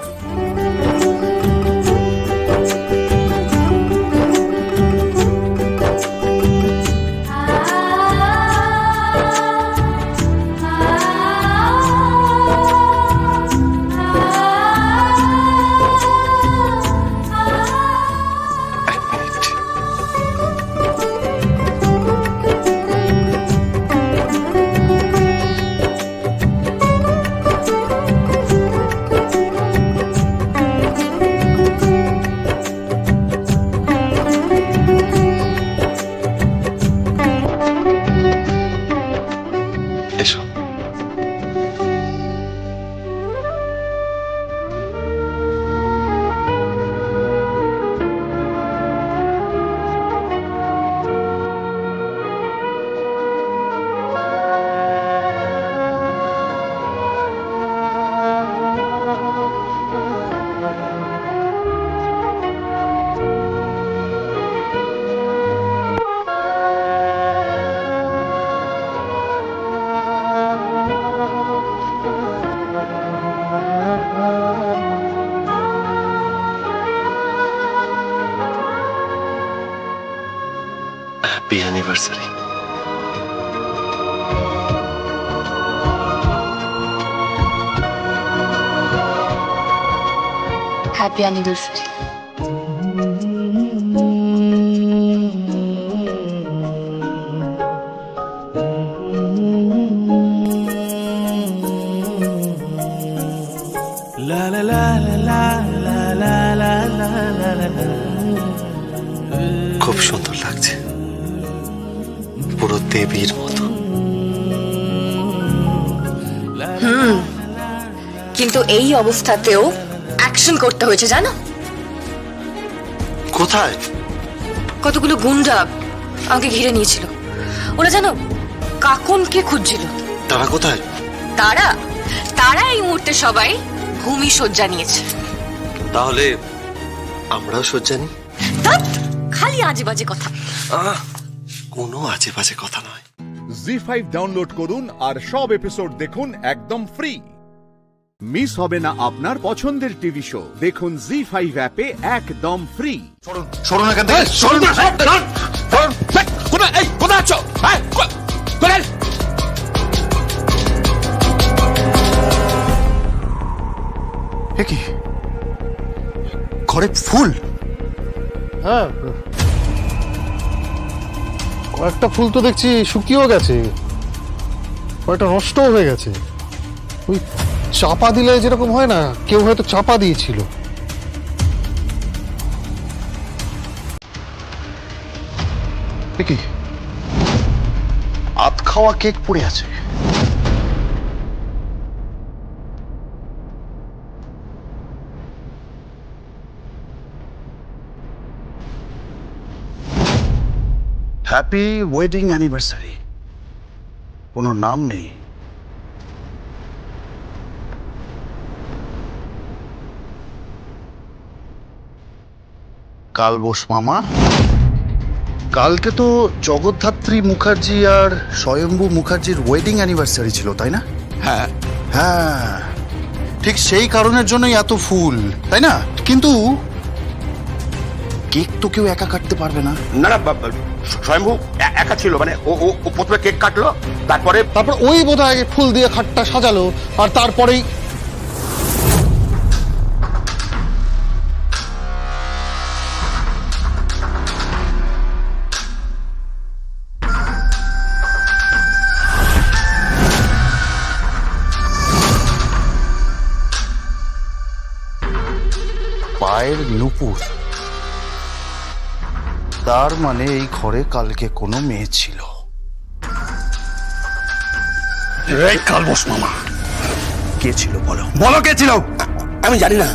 Happy anniversary. Happy anniversary. La la la la la la la la la la la. খুব সুন্দর লাগছে, পুরো দেবীর মতো। কিন্তু এই অবস্থাতেও অ্যাকশন করতে হয়েছে, জানো? কোথায়? কতগুলো গুন্ডা আমাকে ঘিরে নিয়েছিল। ওরা জানো কাকনকে খুঁজছিল। তারা কোথায়? তারা তারা এই মুহূর্তে সবাই ভূমি শয্যা নিয়েছে। তাহলে আমরাও শয্যা নিই? খালি আজে বাজে কথা। কোনো আজে বাজে কথা নয়। জি5 ডাউনলোড করুন আর সব এপিসোড দেখুন একদম ফ্রি। মিস হবে না আপনার পছন্দের টিভি শো। দেখুন জি5 অ্যাপে একদম ফ্রি। সরুন এখান থেকে, সরুন। কোথায় আছো? কি ঘরে ফুল? হ্যাঁ, কয়েকটা ফুল তো দেখছি শুকিয়েও গেছে, কয়েকটা নষ্টও হয়ে গেছে। ওই চাপা দিলে যেরকম হয় না, কেউ হয়তো চাপা দিয়েছিল। কি আধ খাওয়া কেক পড়ে আছে। হ্যাপি ওয়েডিং অ্যানিভার্সারি, কোনো নাম নেই। কাল বোস মামা, কালকে তো জগদ্ধাত্রী মুখার্জি আর স্বয়ম্ভু মুখার্জির ওয়েডিং অ্যানিভার্সারি ছিল, তাই না? হ্যাঁ হ্যাঁ, ঠিক সেই কারণের জন্যই এত ফুল, তাই না? কিন্তু কেক তো কেউ একা কাটতে পারবে না। না না, স্বয়ম্ভু একা ছিল, মানে ও প্রথমে কেক কাটলো, তারপর ওই বোধহয় ফুল দিয়ে খাটটা সাজালো, আর তারপরেই পায়ের নুপুর, তার মানে এই ঘরে কালকে কোনো মেয়ে ছিল। কালবোস মামা, কে ছিল বলো, বলো কে ছিল? আমি জানি না।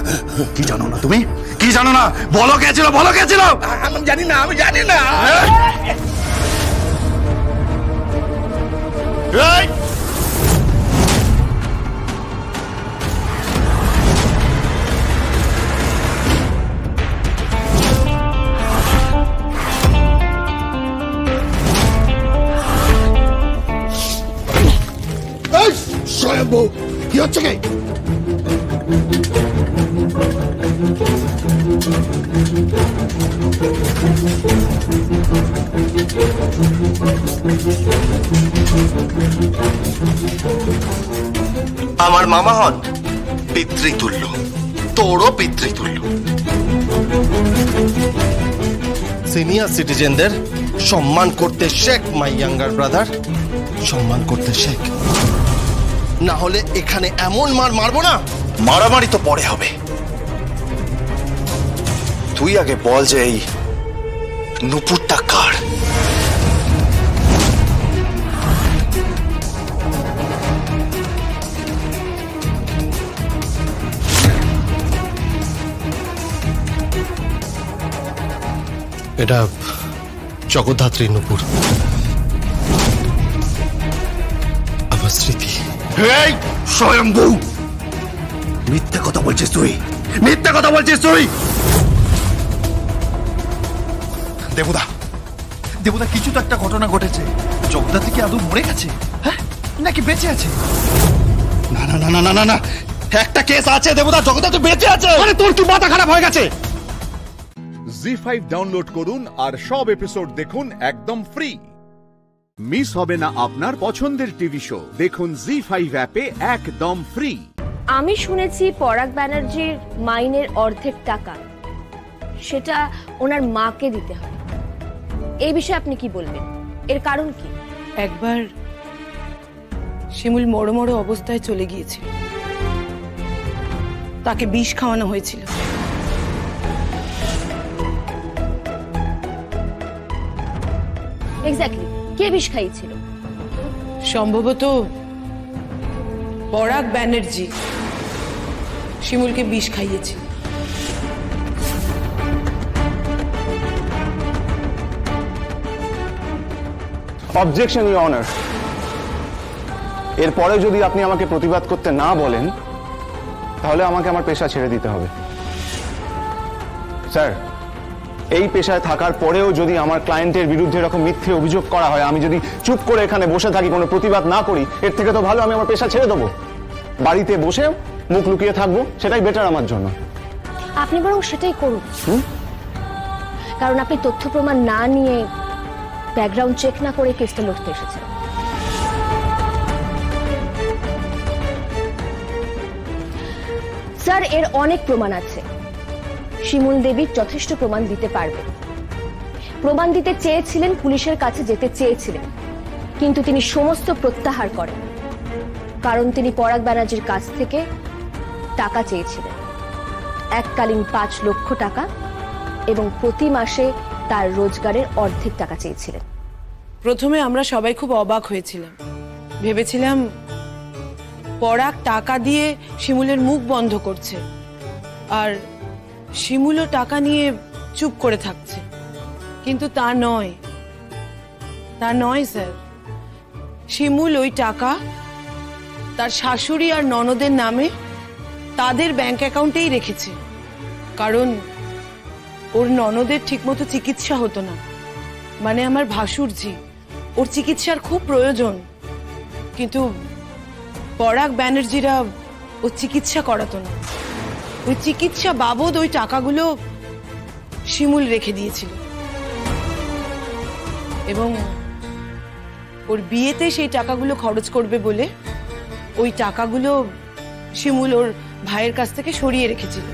কি জানো না তুমি? কি জানো না? বলো কে ছিল, বলো কে ছিল? আমি জানি না, আমি জানি না। স্বয়ম্ভু, কি হচ্ছে কি? আমার মামা হন পিতৃতুল্য, তোরও পিতৃতুল্য। সিনিয়র সিটিজেনদের সম্মান করতে শেখ, মাই ইয়াঙ্গার ব্রাদার, সম্মান করতে শেখ। না হলে এখানে এমন মার মারবো না, মারামারি তো পরে হবে। তুই আগে বল যে এই নুপুরটা কার? এটা জগদ্ধাত্রী নুপুর, আমার স্মৃতি। এই স্বয়ম্ভু, মিথ্যে কথা বলছিস তুই, মিথ্যে কথা বলছিস তুই। দেবুদা, দেবুদা, কিছু তো একটা ঘটনা ঘটেছে। জগদ্ধাত্রী কি আদৌ মরে গেছে, হ্যাঁ, নাকি বেঁচে আছে? না না না না না না, একটা কেস আছে দেবুদা, জগদ্ধাত্রী বেঁচে আছে। আরে তোর কি মাথা খারাপ হয়ে গেছে? জি5 ডাউনলোড করুন আর সব এপিসোড দেখুন একদম ফ্রি। মিস হবে না আপনার পছন্দের টিভি শো, দেখুন জি5 অ্যাপে একদম ফ্রি। আমি শুনেছি পরাগ ব্যানার্জির মাইনের অর্ধেক টাকা সেটা ওনার মাকে দিতে হয়, এই বিষয়ে আপনি কি বলবেন? এর কারণ কি? একবার শিমুল মরো মরো অবস্থায় চলে গিয়েছিল, তাকে বিষ খাওয়ানো হয়েছিল। এক্স্যাক্টলি, কে বিষ খাইয়েছিল? সম্ভবত পরাগ ব্যানার্জি শিমুলকে বিষ খাইয়েছে। অবজেকশন ইওর অনার, এরপরে যদি আপনি আমাকে প্রতিবাদ করতে না বলেন তাহলে আমাকে আমার পেশা ছেড়ে দিতে হবে। স্যার, এই পেশায় থাকার পরেও যদি আমার ক্লায়েন্টের বিরুদ্ধে এরকম মিথ্যে অভিযোগ করা হয়, আমি যদি চুপ করে এখানে বসে থাকি, কোনো প্রতিবাদ না করি, এর থেকে তো ভালো আমি আমার পেশা ছেড়ে দেবো, বাড়িতে বসে মুখ লুকিয়ে থাকবো, সেটাই বেটার আমার জন্য। আপনি বরং সেটাই করুন, কারণ আপনি তথ্য প্রমাণ না নিয়ে, ব্যাকগ্রাউন্ড চেক না করে কেসটা লড়তে এসেছেন। স্যার, এর অনেক প্রমাণ আছে, শিমুল দেবী যথেষ্ট প্রমাণ দিতে পারবে। প্রমাণ দিতে চেয়েছিলেন, পুলিশের কাছে যেতে চেয়েছিলেন, কিন্তু তিনি সমস্ত প্রত্যাহার করেন, কারণ তিনি পরাগ ব্যানার্জির কাছ থেকে টাকা চেয়েছিলেন, এককালীন 5 লক্ষ টাকা, এবং প্রতি মাসে তার রোজগারের অর্ধেক টাকা চেয়েছিলেন। প্রথমে আমরা সবাই খুব অবাক হয়েছিলাম, ভেবেছিলাম পরাগ টাকা দিয়ে শিমুলের মুখ বন্ধ করছে, আর শিমুলও টাকা নিয়ে চুপ করে থাকছে, কিন্তু তা নয়, স্যার। শিমুল ওই টাকা তার শাশুড়ি আর ননদের নামে তাদের ব্যাংক অ্যাকাউন্টেই রেখেছে, কারণ ওর ননদের ঠিকমতো চিকিৎসা হতো না, মানে আমার ভাসুরজি, ওর চিকিৎসার খুব প্রয়োজন, কিন্তু পরাগ ব্যানার্জিরা ওর চিকিৎসা করাতো না। ওই চিকিৎসা বাবদ ওই টাকাগুলো শিমুল রেখে দিয়েছিল, এবং ওর বিয়েতে সেই টাকাগুলো খরচ করবে বলে ওই টাকাগুলো শিমুল ওর ভাইয়ের কাছ থেকে সরিয়ে রেখেছিল।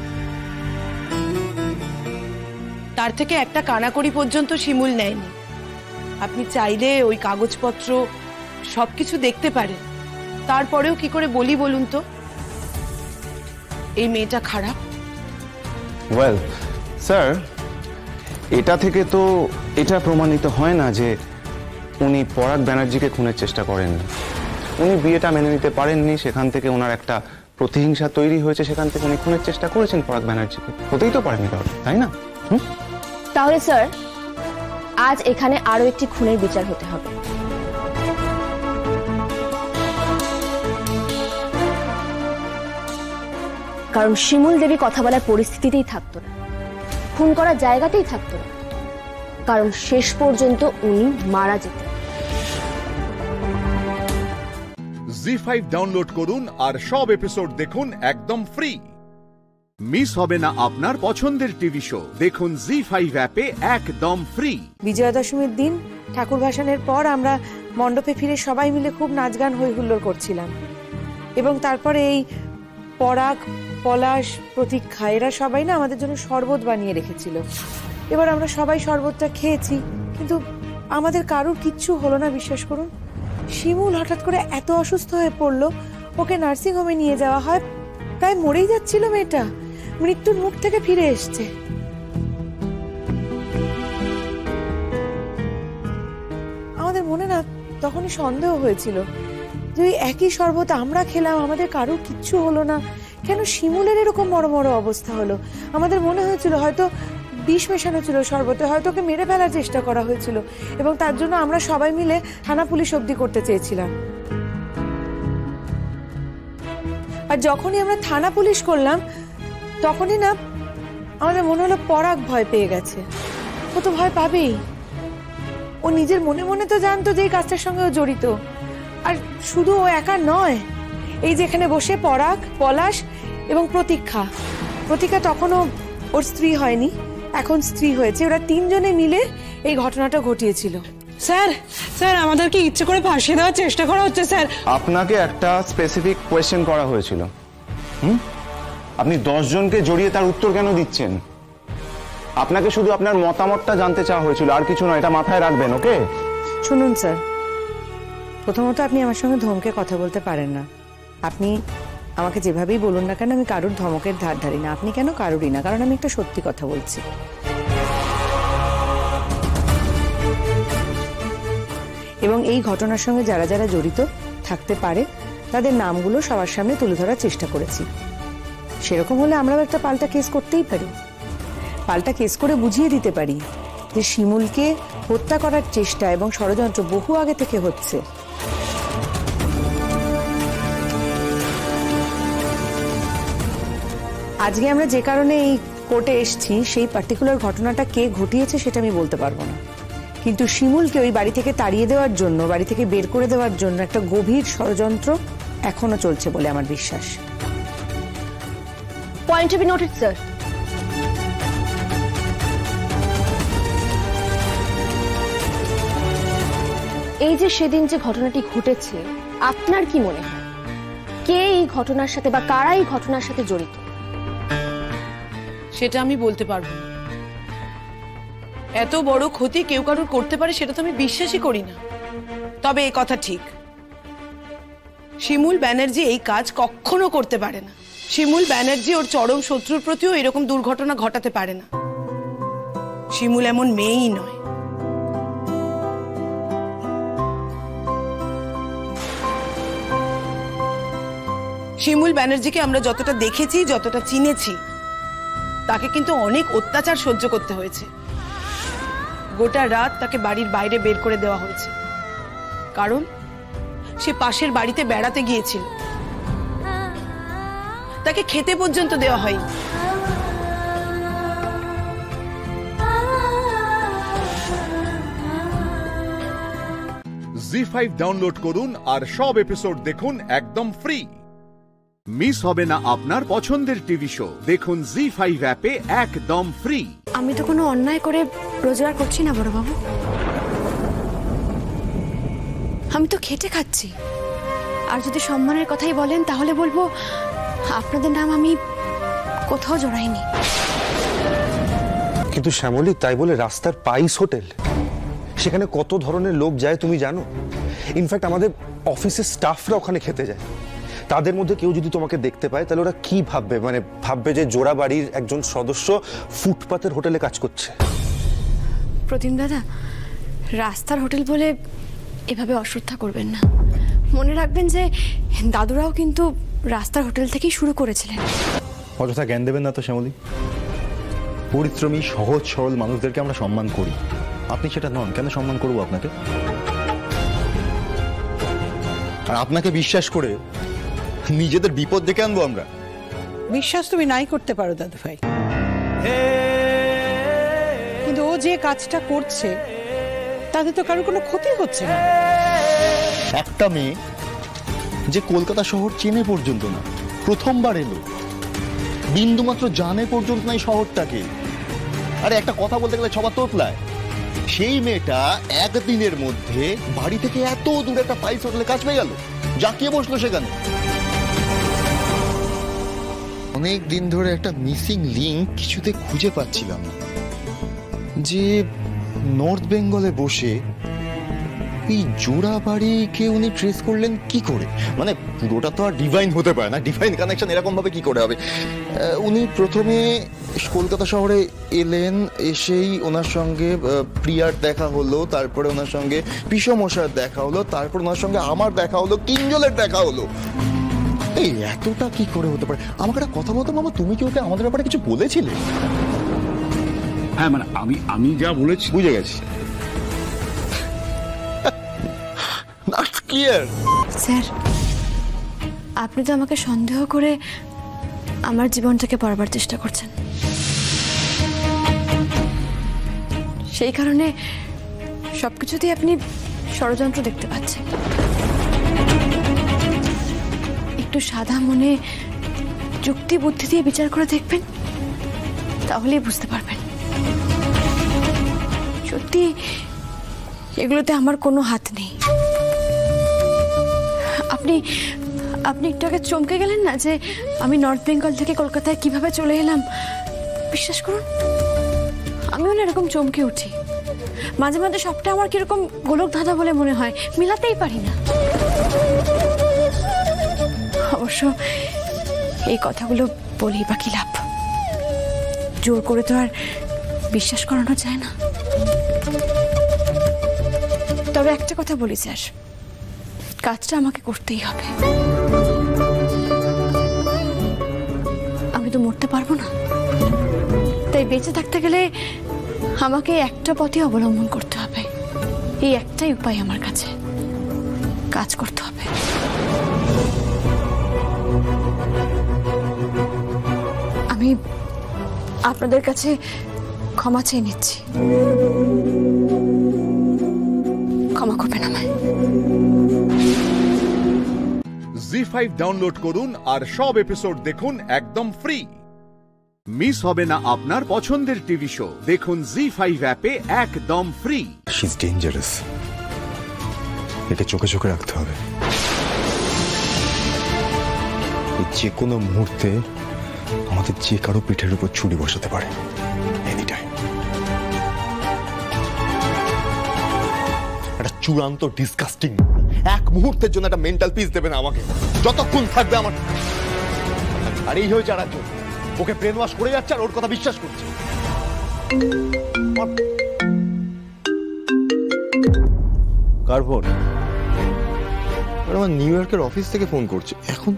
তার থেকে একটা কানাকড়ি পর্যন্ত শিমুল নেয়নি। আপনি চাইলে ওই কাগজপত্র সবকিছু দেখতে পারেন, তারপরেও কি করে বলি বলুন তো, এই মেয়েটা খারাপ? ওয়েল স্যার, এটা থেকে তো এটা প্রমাণিত হয় না যে উনি পরাগ ব্যানার্জিকে খুনের চেষ্টা করেননি। উনি বিয়েটা মেনে নিতে পারেননি, সেখান থেকে ওনার একটা প্রতিহিংসা তৈরি হয়েছে, সেখান থেকে উনি খুনের চেষ্টা করেছেন পরাগ ব্যানার্জিকে। হতেই তো পারেনি তাহলে, তাই না? তাহলে স্যার, আজ এখানে আরো একটি খুনের বিচার হতে হবে। কারণ শিমুল দেবী কথা বলার পরিস্থিতিতেই থাকতো না, খুন করার জায়গাতেই থাকতো না, কারণ শেষ পর্যন্ত উনি মারা যেতেন। জি5 ডাউনলোড করুন আর সব এপিসোড দেখুন একদম ফ্রি। মিস হবে না আপনার পছন্দের টিভি শো, দেখুন জি5 অ্যাপে একদম ফ্রি। বিজয়া দশমীর দিন ঠাকুর ভাসানের পর আমরা মণ্ডপে ফিরে সবাই মিলে খুব নাচ গান হই হুল্লোড় করছিলাম, এবং তারপরে এই পরাগ, পলাশ, প্রতীক্ষা এরা সবাই না আমাদের জন্য শরবত বানিয়ে রেখেছিল। এবার আমরা সবাই শরবতটা খেয়েছি, কিন্তু আমাদের কারোর কিচ্ছু হলো না, বিশ্বাস করুন। শিমুল হঠাৎ করে এত অসুস্থ হয়ে পড়লো, ওকে নার্সিংহোমে নিয়ে যাওয়া হয়, প্রায় মরেই যাচ্ছিল মেয়েটা, মৃত্যুর মুখ থেকে ফিরে এসছে। আমাদের মনে না তখনই সন্দেহ হয়েছিল যে ওই একই শরবত আমরা খেলাম, আমাদের কারোর কিচ্ছু হলো না, কেন শিমুলের এরকম মরমর অবস্থা হলো? আমাদের মনে হয়েছিল হয়তো বিষ মেশানো ছিল শরবতে, হয়তো ওকে মেরে ফেলার চেষ্টা করা হয়েছিল, এবং তার জন্য আমরা সবাই মিলে থানা পুলিশ অবধি করতে চেয়েছিলাম। আর যখনই আমরা থানা পুলিশ করলাম, তখনই না আমাদের মনে হলো পরাগ ভয় পেয়ে গেছে। ও তো ভয় পাবেই, ও নিজের মনে মনে তো জানতো যে এই কাজটার সঙ্গে ও জড়িত। আর শুধু ও একা নয়, এই যেখানে বসে পরাগ, পলাশ এবং প্রতীক্ষা তখনও ওর স্ত্রী হয়নি, এখন স্ত্রী হয়েছে, ওরা তিনজনে মিলে এই ঘটনাটা ঘটিয়েছিল। স্যার আমাদেরকে ইচ্ছে করে ফাঁসিয়ে দেওয়ার চেষ্টা করা হচ্ছে স্যার। আপনাকে একটা স্পেসিফিক কোয়েশ্চেন করা হয়েছিল, আপনি 10 জনকে জড়িয়ে তার উত্তর কেন দিচ্ছেন? আপনাকে শুধু আপনার মতামতটা জানতে চাওয়া হয়েছিল, আর কিছু নয়, এটা মাথায় রাখবেন। ওকে শুনুন স্যার, প্রথমত আপনি আমার সঙ্গে ধমকে কথা বলতে পারেন না। আপনি আমাকে যেভাবেই বলুন না কেন, আমি কারোর ধমকের ধার ধারি না। আপনি কেন? কারোরই না, কারণ আমি একটা সত্যি কথা বলছি। এবং এই ঘটনার সঙ্গে যারা যারা জড়িত থাকতে পারে তাদের নামগুলো সবার সামনে তুলে ধরার চেষ্টা করেছি। সেরকম হলে আমরাও একটা পাল্টা কেস করতেই পারি, পাল্টা কেস করে বুঝিয়ে দিতে পারি যে শিমুলকে হত্যা করার চেষ্টা এবং ষড়যন্ত্র বহু আগে থেকে হচ্ছে। আজকে আমরা যে কারণে এই কোর্টে এসেছি, সেই পার্টিকুলার ঘটনাটা কে ঘটিয়েছে সেটা আমি বলতে পারবো না, কিন্তু শিমুলকে ওই বাড়ি থেকে তাড়িয়ে দেওয়ার জন্য, বাড়ি থেকে বের করে দেওয়ার জন্য একটা গভীর ষড়যন্ত্র এখনো চলছে বলে আমার বিশ্বাস। Point to be noted sir. এই যে সেদিন যে ঘটনাটি ঘটেছে, আপনার কি মনে হয় কে এই ঘটনার সাথে বা কারা এই ঘটনার সাথে জড়িত? সেটা আমি বলতে পারবো না, এত বড় ক্ষতি কেউ কারোর করতে পারে সেটা তো আমি বিশ্বাসই করি না। তবে এই কথা ঠিক, শিমুল ব্যানার্জি এই কাজ কখনো করতে পারে না। শিমুল ব্যানার্জি ওর চরম শত্রুর প্রতিও এরকম দুর্ঘটনা ঘটাতে পারে না। শিমুল এমন মেয়েই নয়। শিমুল ব্যানার্জিকে আমরা যতটা দেখেছি, যতটা চিনেছি, তাকে কিন্তু অনেক অত্যাচার সহ্য করতে হয়েছে। গোটা রাত তাকে বাড়ির বাইরে বের করে দেওয়া হয়েছে, কারণ সে পাশের বাড়িতে বেড়াতে গিয়েছিল। তাকে খেতে পর্যন্ত দেওয়া হয়নি। জি5 ডাউনলোড করুন আর সব এপিসোড দেখুন একদম ফ্রি। মিস হবে না আপনার পছন্দের টিভি শো, দেখুন জি5 অ্যাপে একদম ফ্রি। আমি তো কোনো অন্যায় করে রোজগার করছি না বড়বাবু, আমি তো খেটে খাচ্ছি। আর যদি সম্মানের কথাই বলেন তাহলে বলবো আপনাদের নাম আমি কোথাও জড়াইনি। কিন্তু শ্যামলী, তাই বলে রাস্তার পাইস হোটেল, সেখানে কত ধরনের লোক যায় তুমি জানো? ইনফ্যাক্ট আমাদের অফিসের স্টাফরা ওখানে খেতে যায়। তাদের মধ্যে কেউ যদি তোমাকে দেখতে পায় তাহলে ওরা কি ভাববে? মানে ভাববে যে জোড়া বাড়ির একজন সদস্য ফুটপাতের হোটেলে কাজ করছে। প্রতিম দাদা, রাস্তার হোটেল বলে এভাবে অশ্রদ্ধা করবেন না। মনে রাখবেন যে দাদুরাও কিন্তু রাস্তার হোটেল থেকেই শুরু করেছিলেন। অযথা জ্ঞান দেবেন না তো শ্যামলী। পরিশ্রমী সহজ সরল মানুষদেরকে আমরা সম্মান করি, আপনি সেটা নন। কেন সম্মান করবো আপনাকে? আর আপনাকে বিশ্বাস করে নিজেদের বিপদ ডেকে আনবো আমরা? বিশ্বাস তুমি নাই করতে পারো দাদু ভাই, কিন্তু ও যে কাজটা করছে তাতে তো কারোর কোনো ক্ষতি হচ্ছে না। একটা মেয়ে যে কলকাতা শহর চেনে পর্যন্ত না, প্রথমবার এলো, বিন্দুমাত্র জানে পর্যন্ত নাই শহরটাকে। আরে একটা কথা বলতে গেলে সবার তোতলায়। সেই মেয়েটা একদিনের মধ্যে বাড়ি থেকে এত দূরে একটা পাইস হোটেলে কাজ পেয়ে গেল, জাকিয়ে বসলো সেখানে। অনেক দিন ধরে একটা মিসিং লিঙ্ক কিছুতে খুঁজে পাচ্ছিলাম না, যে নর্থ বেঙ্গলে বসে এই জোড়া বাড়িকে উনি ট্রেস করলেন কি করে? মানে পুরোটা তো আর ডিভাইন হতে পারে না, ডিভাইন কানেকশন এরকম ভাবে কি করে হবে? উনি প্রথমে কলকাতা শহরে এলেন, এসেই ওনার সঙ্গে প্রিয়ার দেখা হলো, তারপরে ওনার সঙ্গে পিসমশার দেখা হলো, তারপর ওনার সঙ্গে আমার দেখা হলো, কিঞ্জলের দেখা হলো। এই এতটা কি করে হতে পারে? আমাকে একটা কথা বলতো মামা, তুমি কি ওকে আমাদের ব্যাপারে কিছু বলেছিলে? হ্যাঁ, মানে আমি যা বলেছি বুঝে গেছি। স্যার, আপনি তো আমাকে সন্দেহ করে আমার জীবনটাকে পড়াবার চেষ্টা করছেন। সেই কারণে সবকিছুতেই আপনি ষড়যন্ত্র দেখতে পাচ্ছেন। একটু সাদা মনে যুক্তি বুদ্ধি দিয়ে বিচার করে দেখবেন, তাহলেই বুঝতে পারবেন সত্যি এগুলোতে আমার কোনো হাত নেই। আপনি একটু আগে চমকে গেলেন না যে আমি নর্থ বেঙ্গল থেকে কলকাতায় কিভাবে চলে এলাম? বিশ্বাস করুন, আমিও না এরকম চমকে উঠি। মাঝে মাঝে সবটা আমার কিরকম গোলক ধাঁধা বলে মনে হয়, মিলাতেই পারি না। অবশ্য এই কথাগুলো বলেই বা কি লাভ? জোর করে তো আর বিশ্বাস করানো যায় না। তবে একটা কথা বলি স্যার, কাজটা আমাকে করতেই হবে। আমি তো মরতে পারবো না, তাই বেঁচে থাকতে গেলে আমাকে একটা পথে অবলম্বন করতে হবে। এই একটাই উপায় আমার কাছে, কাজ করতে হবে। আমি আপনাদের কাছে ক্ষমা চেয়ে নিচ্ছি, ক্ষমা করবেন আমায়। জি5 ডাউনলোড করুন আর সব এপিসোড দেখুন একদম ফ্রি। মিস হবে না আপনার পছন্দের টিভি শো, দেখুন জি5 অ্যাপে একদম ফ্রি। শি ইজ ডেঞ্জারাস, একে চোখে চোখে রাখতে হবে। যে কোনো মুহূর্তে আমাদের যে কারো পিঠের উপর ছুরি বসাতে পারে, এনি টাইম। চূড়ান্ত ডিসকাস্টিং। এক মুহূর্তের জন্য একটা মেন্টাল পিস দেবে না আমাকে, যতক্ষণ থাকবে আমার। আর এই হয়েছে আর একজন, ওকে ব্রেন ওয়াশ করে যাচ্ছে আর ওর কথা বিশ্বাস করছে। কার ফোন? আমার নিউ ইয়র্কের অফিস থেকে ফোন করছে এখন।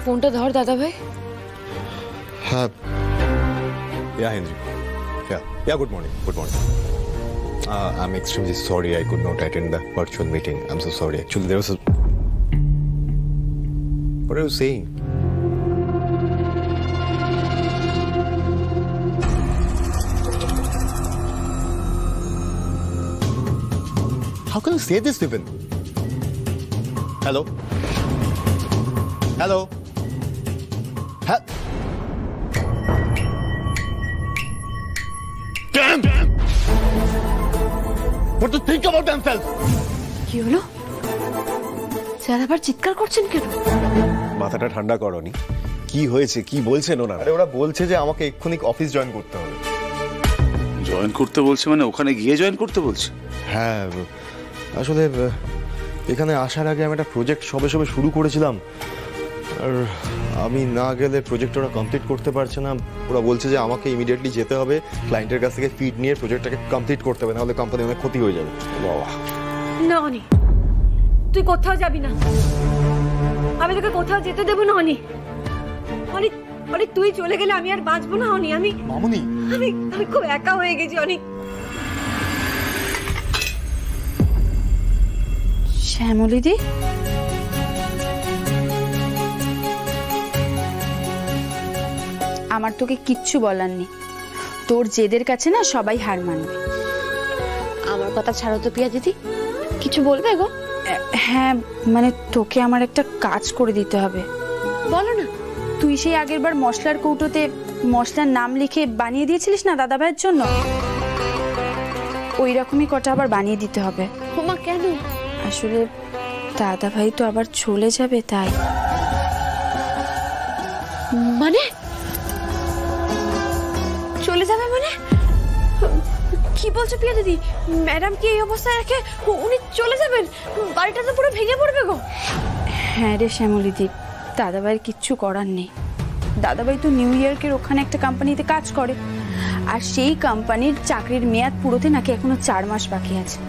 ফোনটা ধর দাদা ভাই। হ্যাঁ, Henry. Yeah, good morning. Good morning. I'm extremely sorry I could not attend the virtual meeting. I'm so sorry. Actually, there was a... What are you saying? How can you say this even? Hello? Hello? Damn! What do you think about themselves? কি হলো? Sir আবার চিৎকার করছেন কেন? মাথাটা ঠান্ডা করনি। কি হয়েছে, কি বলছেন ওনারা? আরে ওরা বলছে যে আমাকে এক্ষুনি অফিস জয়েন করতে হবে। জয়েন করতে বলছে মানে ওখানে গিয়ে জয়েন করতে বলছে? হ্যাঁ, আসলে এখানে আসার আগে আমি একটা প্রজেক্ট সবে শুরু করেছিলাম, আর আমি না গেলে প্রজেক্ট ওরা কমপ্লিট করতে পারছে না। ওরা বলছে যে আমাকে ইমিডিয়েটলি যেতে হবে, ক্লায়েন্টের কাছ থেকে ফিড নিয়ে প্রজেক্টটাকে কমপ্লিট করতে হবে, নাহলে কোম্পানির অনেক ক্ষতি হয়ে যাবে। বাবা না অনি, তুই কোথাও যাবি না, আমি তোকে কোথাও যেতে দেবো না অনি। অনি, অনি তুই চলে গেলে আমি আর বাঁচবো না অনি। আমি মামুনি, আমি খুব একা হয়ে গেছি অনি। শ্যামলীদি, আমার তোকে কিচ্ছু বলার নেই, তোর জেদের কাছে না সবাই হার মানবে। আমার কথা ছাড়ো তো প্রিয়া দিদি, কিছু বলবে গো? হ্যাঁ, মানে তোকে আমার একটা কাজ করে দিতে হবে। বলো না। তুই সেই আগেরবার মশলার কৌটোতে মশলার নাম লিখে বানিয়ে দিয়েছিলিস না দাদা ভাইয়ের জন্য, ওই রকমই কটা আবার বানিয়ে দিতে হবে। হোমা কেন? আসলে দাদা ভাই তো আবার চলে যাবে, তাই। মানে চলে যাবে মানে? কি বলছো প্রিয়া দিদি? ম্যাডাম কি এই অবস্থায় রেখে উনি চলে যাবেন? বাড়িটা তো পুরো ভেঙে পড়বে গো। হ্যাঁ রে শ্যামলীদি, দাদাভাইয়ের কিচ্ছু করার নেই। দাদাভাই তো নিউ ইয়র্কের ওখানে একটা কোম্পানিতে কাজ করে, আর সেই কোম্পানির চাকরির মেয়াদ পুরোতে নাকি এখনো 4 মাস বাকি আছে।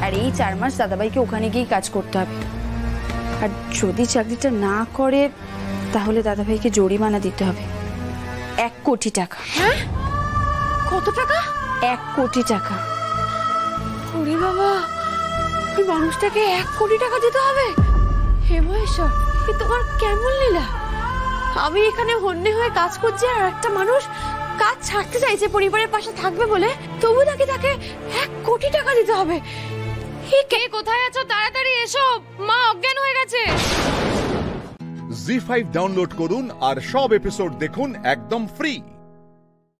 আর এই 4 মাস দাদাভাইকে ওখানে গিয়েই কাজ করতে হবে। আর যদি চাকরিটা না করে তাহলে দাদাভাইকে জরিমানা দিতে হবে 1 কোটি টাকা। হ্যাঁ, কত টাকা? 1 কোটি টাকা। ওরে বাবা, ওই মানুষটাকে 1 কোটি টাকা দিতে হবে? হে মহেশ্বর, এ তোমার কেমন লীলা! আমি এখানে হন্যে হয়ে কাজ করছি, আর একটা মানুষ কাজ ছাড়তে চাইছে পরিবারের পাশে থাকবে বলে, তবু তাকে 1 কোটি টাকা দিতে হবে। কে কোথায় আছো? তাড়াতাড়ি এসো, মা অজ্ঞান হয়ে গেছে। জি5 ডাউনলোড করুন আর সব এপিসোড দেখুন একদম ফ্রি।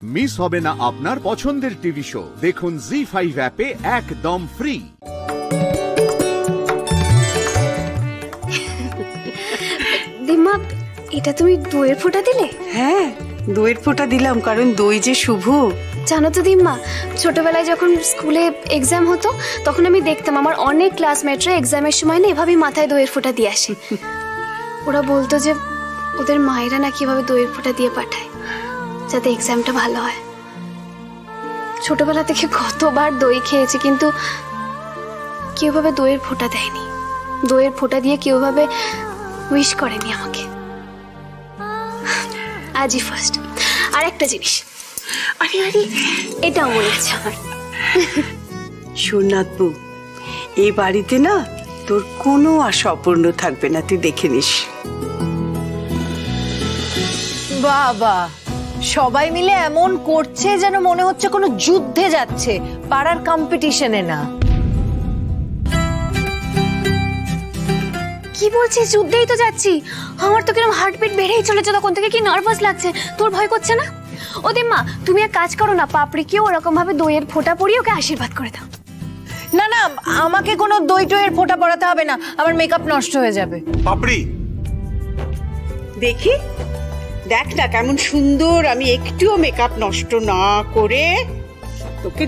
মিস হবে না আপনার পছন্দের টিভি শো, দেখুন জি5 অ্যাপে একদম ফ্রি। দিম্মা, এটা তুমি দইয়ের ফোঁটা দিলে? হ্যাঁ, দইয়ের ফোঁটা দিলাম, কারণ দই যে শুভ। জানো তো দিম্মা, ছোটবেলায় যখন স্কুলে এক্সাম হতো তখন আমি দেখতাম আমার অনেক ক্লাসমেটরা এক্সামের সময় না এভাবেই মাথায় দইয়ের ফোঁটা দিয়ে আসে। ওরা বলতো যে ওদের মায়েরা নাকি এভাবে দইয়ের ফোঁটা দিয়ে পাঠায় যাতে এক্সামটা ভালো হয়। ছোটবেলা থেকে কতবার দই খেয়েছি, কিন্তু কেউ ভাবে দইয়ের ফোঁটা দেয়নি, দইয়ের ফোঁটা দিয়ে কেউ ভাবে উইশ করেনি আমাকে। আজই ফার্স্ট। আর একটা জিনিস, আরে আরে এটাও মনে আছে আমার। সোনাতবু, এই বাড়িতে না তোর কোনো আশা অপূর্ণ থাকবে না, তুই দেখে নিস। বাবা, সবাই মিলে এমন করছে যেন মনে হচ্ছে কোনো যুদ্ধে যাচ্ছে, পাড়ার কম্পিটিশনে না। কি বলছিস? যুদ্ধেই তো যাচ্ছি। আমার তো কিরকম হার্টবিট বেড়েই চলেছে তখন থেকে, কি নার্ভাস লাগছে। তোর ভয় করছে না? ও দিম্মা, তুমি এক কাজ করো না, পাপড়িকেও ওরকম ভাবে দইয়ের ফোঁটা পরিয়ে ওকে আশীর্বাদ করে দাও। না না, আমাকে কোনো দই টইয়ের ফোঁটা পরাতে হবে না, আমার মেকআপ নষ্ট হয়ে যাবে। পাপড়ি দেখি, দেখ না কেমন সুন্দর, আমি একটুও মেকআপ নষ্ট না করে তোকে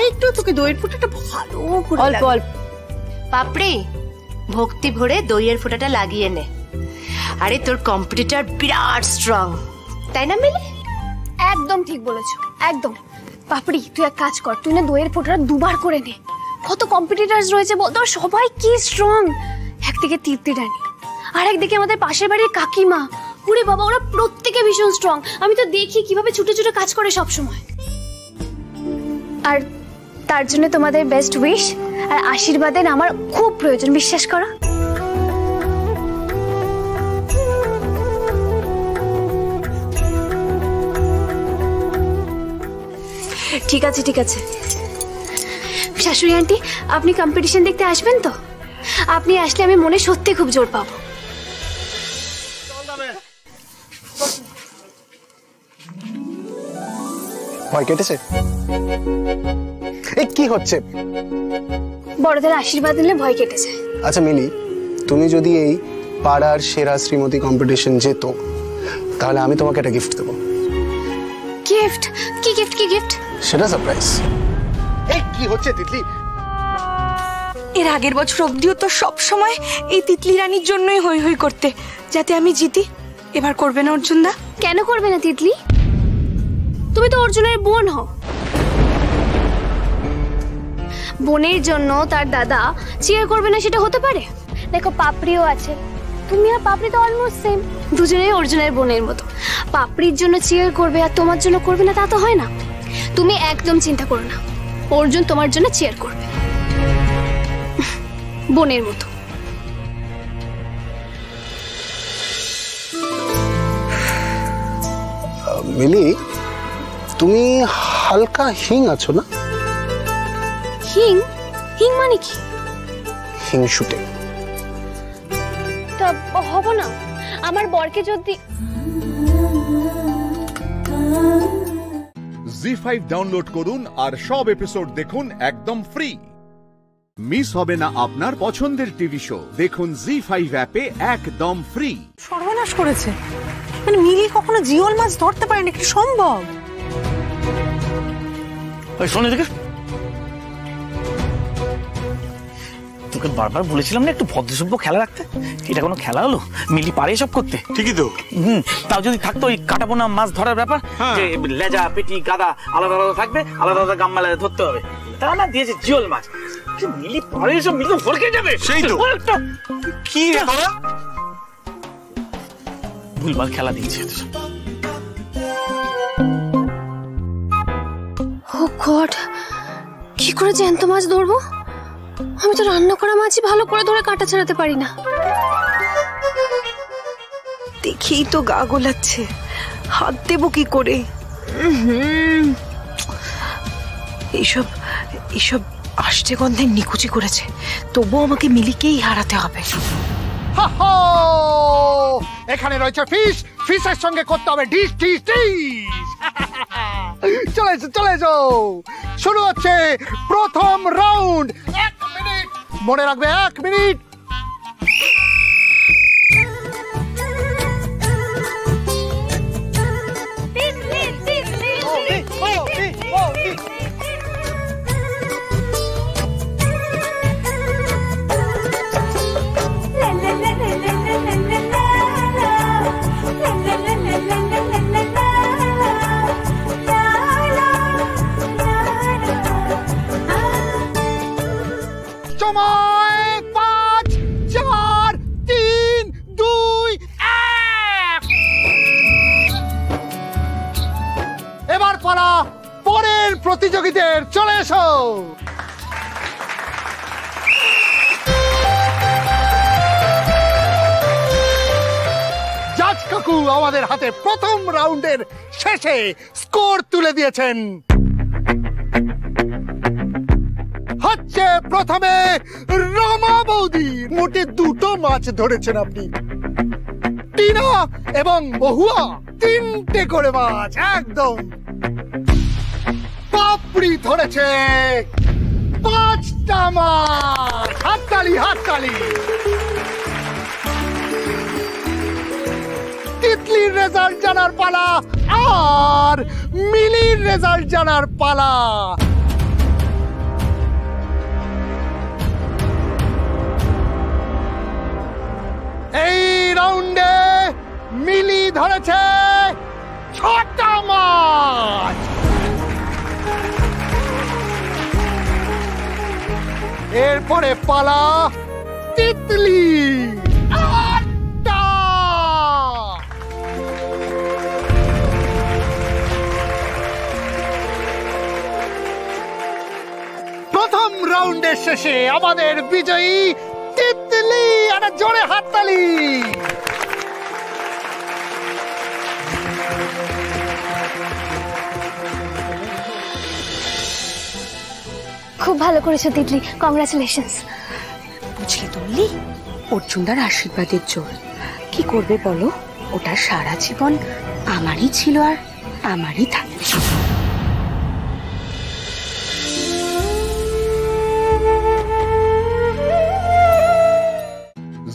একটু তোকে দইয়ের ফোঁটাটা ভালো করে অল্প অল্প পাপড়ি ভক্তি ভরে দইয়ের ফোঁটাটা লাগিয়ে নে। আরে তোর কম্পিটিটর বিরাট স্ট্রং, তাই না মিলি? একদম ঠিক বলেছো, একদম। পাপড়ি তুই এক কাজ কর, তুই না দইয়ের ফোঁটাটা দুবার করে নে। কত কম্পিটিটরস রয়েছে বলতো, সবাই কি স্ট্রং। একদিকে তৃপ্তি রানী আর একদিকে আমাদের পাশের বাড়ির কাকিমা, ওরে বাবা ওরা প্রত্যেকে ভীষণ স্ট্রং। আমি তো দেখি কিভাবে ছুটে ছুটে কাজ করে সব সময়। আর তার জন্য তোমাদের বেস্ট উইশ আর আশীর্বাদের আমার খুব প্রয়োজন, বিশ্বাস করো। ঠিক আছে ঠিক আছে। শাশুড়ি আন্টি, আপনি কম্পিটিশন দেখতে আসবেন তো? আপনি আসলে আমি মনে সত্যি খুব জোর পাবো। ভয় কেটেছে? এই কি হচ্ছে? বড়দের আশীর্বাদ দিলে ভয় কেটে যায়। আচ্ছা মিলি, তুমি যদি এই পাড়ার সেরা শ্রীমতী কম্পিটিশন যেত, তাহলে আমি তোমাকে একটা গিফট দেবো। গিফট? কি গিফট? কি গিফট? সেটা সারপ্রাইজ। এই কি হচ্ছে তিতলি? এর আগের বছর অবধিও তো সব সময় এই তিতলি রানীর জন্যই হই হই করতে, যাতে আমি জিতি। এবার করবে না অর্জুন দা? কেন করবে না তিতলি? তুমি তো অর্জুনের বোন হও। বোনের জন্য তার দাদা চিয়ার করবে না সেটা হতে পারে? দেখো পাপড়িও আছে, তুমি আর পাপড়ি তো অলমোস্ট সেম, দুজনেই অর্জুনের বোনের মতো। পাপড়ির জন্য চিয়ার করবে আর তোমার জন্য করবে না, তা তো হয় না। তুমি একদম চিন্তা করো না, অর্জুন তোমার জন্য চিয়ার করবে বোনের মতো। মিলি, তুমি হালকা হিং আছো না? হিং? হিং মানে কি? হিং শুটে তা হবো না? আমার বরকে যদি জি5 ডাউনলোড করুন আর সব এপিসোড দেখুন একদম ফ্রি। মিস হবে না আপনার পছন্দের টিভি শো, দেখুন জি5 অ্যাপে একদম ফ্রি। সর্বনাশ করেছে, মানে মিলি কখনো জিওল মাছ ধরতে পারেনি, কি সম্ভব? ওই শোন এদিকে, তোকে বারবার বলেছিলাম না একটু ভদ্রসভ্য খেলা রাখতে। এটা কোনো খেলা হলো? মিলি পারে সব করতে? ঠিকই তো। তাও যদি থাকতো ওই কাটাপোনা মাছ ধরার ব্যাপার, যে লেজা পেটি গাদা আলাদা আলাদা থাকবে, আলাদা আলাদা গাম্মালায় ধরতে হবে, তা না দিয়েছে জিওল মাছ। মিলি পারে সব, মিলি তো ফরকে যাবে। সেই তো। কি রে তোরা ভুলভাল খেলা দিয়েছে। ও গড, কি করে জ্যান্ত মাছ ধরবো? আমি তো রান্না করা মাছই ভালো করে ধরে কাঁটা ছাড়াতে পারি না। দেখেই তো গা গোলাচ্ছে, হাত দেবো কি করে? এইসব এইসব আষ্টে গন্ধের নিকুচি করেছে, তবুও আমাকে মিলিকেই হারাতে হবে। এখানে রয়েছে ফিশ, ফিশের সঙ্গে করতে হবে ডিশ ডিশ ডিশ। চলে এসো চলে এসো, শুরু হচ্ছে প্রথম রাউন্ড। 1 মিনিট মনে রাখবে, 1 মিনিট। সময় 5, 4, 3, 2, 1। এবার পালা পরের প্রতিযোগীদের, চলে এসো। জাজ কাকু আমাদের হাতে প্রথম রাউন্ডের শেষে স্কোর তুলে দিয়েছেন। হচ্ছে প্রথমে রমা বৌদি, মোটে 2টো মাছ ধরেছেন আপনি। টিনা এবং মহুয়া 3টে করে মাছ, একদম। পাপড়ি ধরেছে 5টা মাছ, হাততালি হাততালি। তিতলির রেজাল্ট জানার পালা আর মিলির রেজাল্ট জানার পালা। এই রাউন্ডে মিলি ধরেছে 6টা মাছ। এরপরে পালা তিতলি 8টা। প্রথম রাউন্ডের শেষে আমাদের বিজয়ী তিতলি। একটা জোরে হাততালি। খুব ভালো করেছো তিতলি, কংগ্রাচুলেশনস। বুঝলি তুললি, অর্জুনদার আশীর্বাদের জোর। কি করবে বলো, ওটা সারা জীবন আমারই ছিল আর আমারই থাকবে।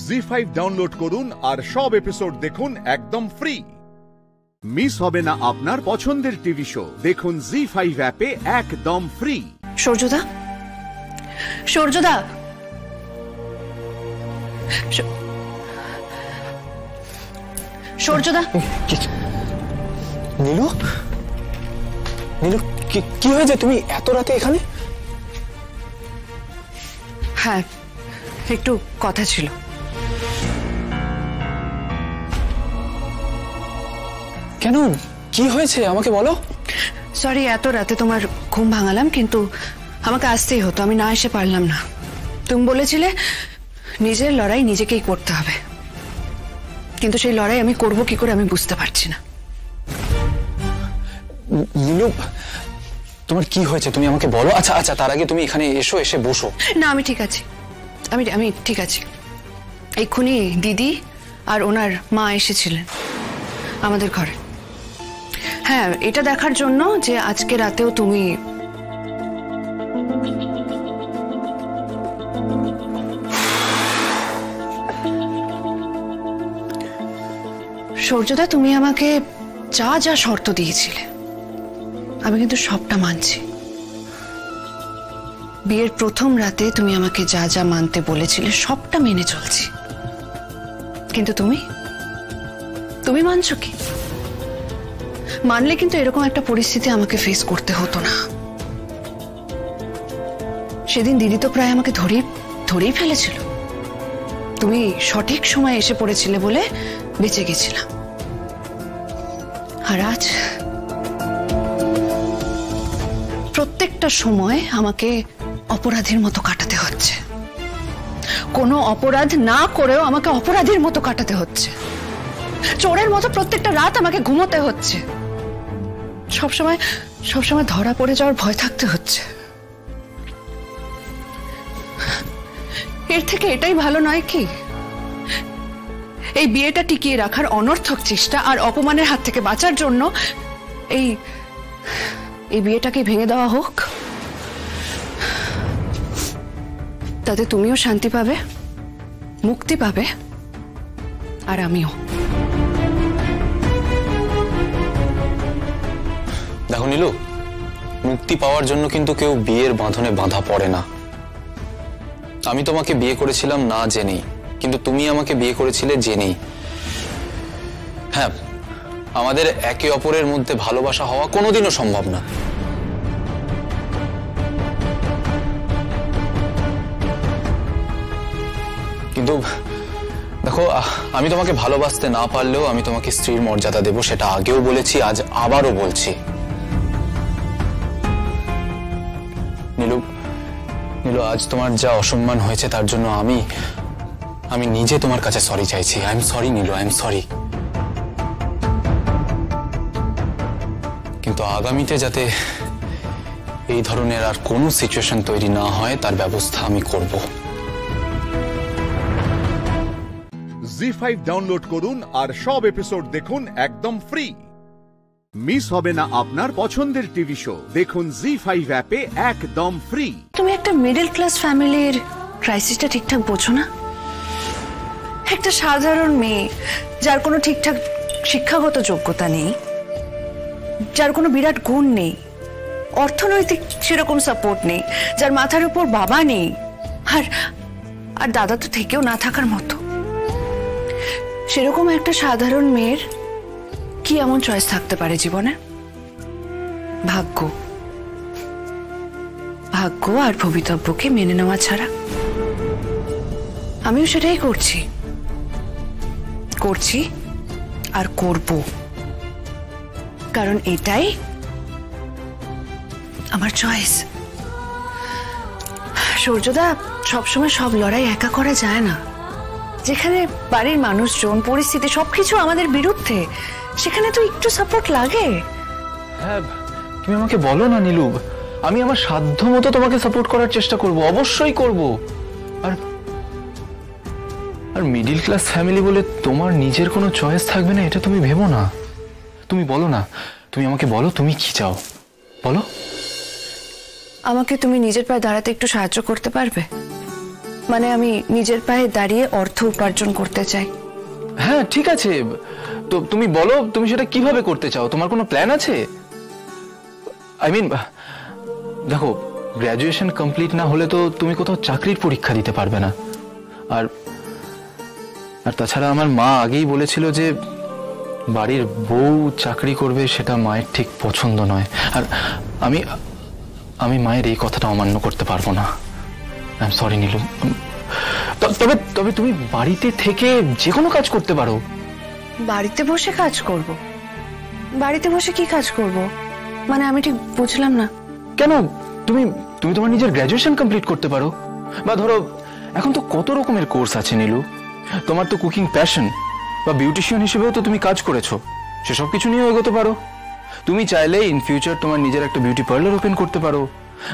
জি5 ডাউনলোড করুন আর সব এপিসোড দেখুন একদম ফ্রি। মিস হবে না আপনার পছন্দের টিভি শো, দেখুন জি5 অ্যাপে একদম ফ্রি। সূর্যদা, সূর্যদা, সূর্যদা। নীলু, নীলু, কি হয়েছে? তুমি এত রাতে এখানে? হ্যাঁ, একটু কথা ছিল। কেন, কি হয়েছে আমাকে বলো। সরি, এত রাতে তোমার ঘুম ভাঙালাম, কিন্তু আমাকে আসতেই হতো, আমি না এসে পারলাম না। তুমি বলেছিলে নিজের লড়াই নিজেকেই করতে হবে, কিন্তু সেই লড়াই আমি করব কি করে আমি বুঝতে পারছি না। নীলু, তোমার কি হয়েছে তুমি আমাকে বলো। আচ্ছা আচ্ছা, তার আগে তুমি এখানে এসো, এসে বসো। না, আমি ঠিক আছি, আমি ঠিক আছি। এক্ষুনি দিদি আর ওনার মা এসেছিলেন আমাদের ঘরে। হ্যাঁ, এটা দেখার জন্য যে আজকে রাতেও তুমি সূর্যদা, তুমি আমাকে যা যা শর্ত দিয়েছিলে আমি কিন্তু সবটা মানছি। বিয়ের প্রথম রাতে তুমি আমাকে যা যা মানতে বলেছিলে সবটা মেনে চলছি, কিন্তু তুমি মানছো কি? মানলে কিন্তু এরকম একটা পরিস্থিতি আমাকে ফেস করতে হতো না। সেদিন দিদি তো প্রায় আমাকে ধরেই ফেলেছিল। তুমি সঠিক সময় এসে পড়েছিলে বলে বেঁচে গেছিলাম। আর আজ প্রত্যেকটা সময় আমাকে অপরাধীর মতো কাটাতে হচ্ছে। কোনো অপরাধ না করেও আমাকে অপরাধীর মতো কাটাতে হচ্ছে। চোরের মতো প্রত্যেকটা রাত আমাকে ঘুমোতে হচ্ছে। সবসময় ধরা পড়ে যাওয়ার ভয় থাকতে হচ্ছে। এর থেকে এটাই ভালো নয় কি? এই বিয়েটা টিকিয়ে রাখার অনর্থক চেষ্টা আর অপমানের হাত থেকে বাঁচার জন্য এই বিয়েটাকে ভেঙে দেওয়া হোক। তাতে তুমিও শান্তি পাবে, মুক্তি পাবে, আর আমিও। দেখো নীলু, মুক্তি পাওয়ার জন্য কিন্তু কেউ বিয়ের বাঁধনে বাঁধা পড়ে না। আমি তোমাকে বিয়ে করেছিলাম না জেনেই, কিন্তু তুমি আমাকে বিয়ে করেছিলে জেনেই। হ্যাঁ, আমাদের একে অপরের মধ্যে ভালোবাসা হওয়া কোনোদিনও সম্ভব না। কিন্তু দেখো, আমি তোমাকে ভালোবাসতে না পারলেও আমি তোমাকে স্ত্রীর মর্যাদা দেব, সেটা আগেও বলেছি, আজ আবারও বলছি। নীলু, আজ তোমার যা অসম্মান হয়েছে তার জন্য আমি নিজে তোমার কাছে সরি চাইছি। I am sorry Nilu, I am sorry. কিন্তু আগামীতে যাতে এই ধরনের আর কোনো সিচুয়েশন তৈরি না হয় তার ব্যবস্থা আমি করব। জি5 ডাউনলোড করুন আর সব এপিসোড দেখুন একদম ফ্রি। মিস হবে না আপনার পছন্দের টিভি শো, দেখুন জি5 অ্যাপে একদম ফ্রি। তুমি একটা মিডল ক্লাস ফ্যামিলির ক্রাইসিসটা ঠিকঠাক বোঝো না? একটা সাধারণ মেয়ে যার কোনো ঠিকঠাক শিক্ষাগত যোগ্যতা নেই, যার কোনো বিরাট গুণ নেই, অর্থনৈতিক সেরকম সাপোর্ট নেই, যার মাথার উপর বাবা নেই, আর আর দাদা তো থেকেও না থাকার মতো, সেরকম একটা সাধারণ মেয়ের কি এমন চয়েস থাকতে পারে জীবনে? ভাগ্য, ভাগ্য আর ভবিতব্যকে মেনে নেওয়া ছাড়া। আমিও সেটাই করছি আর করব, কারণ এটাই আমার চয়েস। সূর্যদা, সবসময় সব লড়াই একা করা যায় না। যেখানে বাড়ির মানুষজন, পরিস্থিতি সবকিছু আমাদের বিরুদ্ধে, সেখানে তো একটু সাপোর্ট লাগে। হ্যাঁ, তুমি আমাকে বলো না নীলু, আমি আমার সাধ্য মতো তোমাকে সাপোর্ট করার চেষ্টা করব, অবশ্যই করব। আর মিডিল ক্লাস ফ্যামিলি বলে তোমার নিজের কোনো চয়েস থাকবে না, এটা তুমি ভেবো না। তুমি বলো না, তুমি আমাকে বলো তুমি কি চাও, বলো। আমাকে তুমি নিজের পায়ে দাঁড়াতে একটু সাহায্য করতে পারবে? মানে আমি নিজের পায়ে দাঁড়িয়ে অর্থ উপার্জন করতে চাই। হ্যাঁ ঠিক আছে, তো তুমি বলো তুমি সেটা কিভাবে করতে চাও, তোমার কোনো প্ল্যান আছে? আই মিন, দেখো, গ্র্যাজুয়েশন কমপ্লিট না হলে তো তুমি কোথাও চাকরির পরীক্ষা দিতে পারবে না। আর তাছাড়া আমার মা আগেই বলেছিল যে বাড়ির বউ চাকরি করবে সেটা মায়ের ঠিক পছন্দ নয়। আর আমি মায়ের এই কথাটা অমান্য করতে পারবো না। I am sorry Nilu. তবে তুমি বাড়িতে থেকে যে কোনো কাজ করতে পারো। বাড়িতে বসে কাজ করব? বাড়িতে বসে কি কাজ করব? মানে আমি ঠিক বুঝলাম না। কেন, তুমি তোমার নিজের গ্র্যাজুয়েশন কমপ্লিট করতে পারো। বা ধরো, এখন তো কত রকমের কোর্স আছে নীলু। তোমার তো কুকিং প্যাশন, বা বিউটিশিয়ান হিসেবেও তো তুমি কাজ করেছো, সেসব কিছু নিয়ে এগোতে পারো। তুমি চাইলে ইন ফিউচার তোমার নিজের একটা বিউটি পার্লার ওপেন করতে পারো,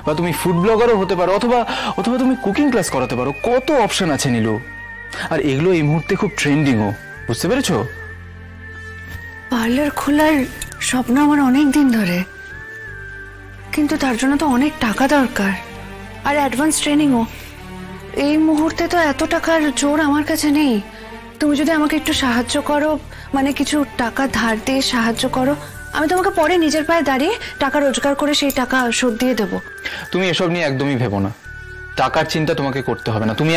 বা তুমি ফুড ব্লগারও হতে পারো, অথবা তুমি কুকিং ক্লাস করাতে পারো। কত অপশন আছে নীলু, আর এগুলো এই মুহূর্তে খুব ট্রেন্ডিংও, বুঝতে পেরেছো? পার্লার খোলার স্বপ্ন আমার অনেক দিন ধরে, কিন্তু তার জন্য তো অনেক টাকা দরকার, আর অ্যাডভান্স ট্রেনিংও। এই মুহূর্তে তো এত টাকার জোর আমার কাছে নেই। তুমি যদি আমাকে একটু সাহায্য করো, মানে কিছু টাকা ধার দিয়ে সাহায্য করো, আমি তোমাকে পরে নিজের পায়ে দাঁড়িয়ে টাকা রোজগার করে সেই টাকা শোধ দিয়ে দেবো। তুমি এসব নিয়ে একদমই ভেবো না, টাকার চিন্তা তোমাকে করতে হবে না। তুমি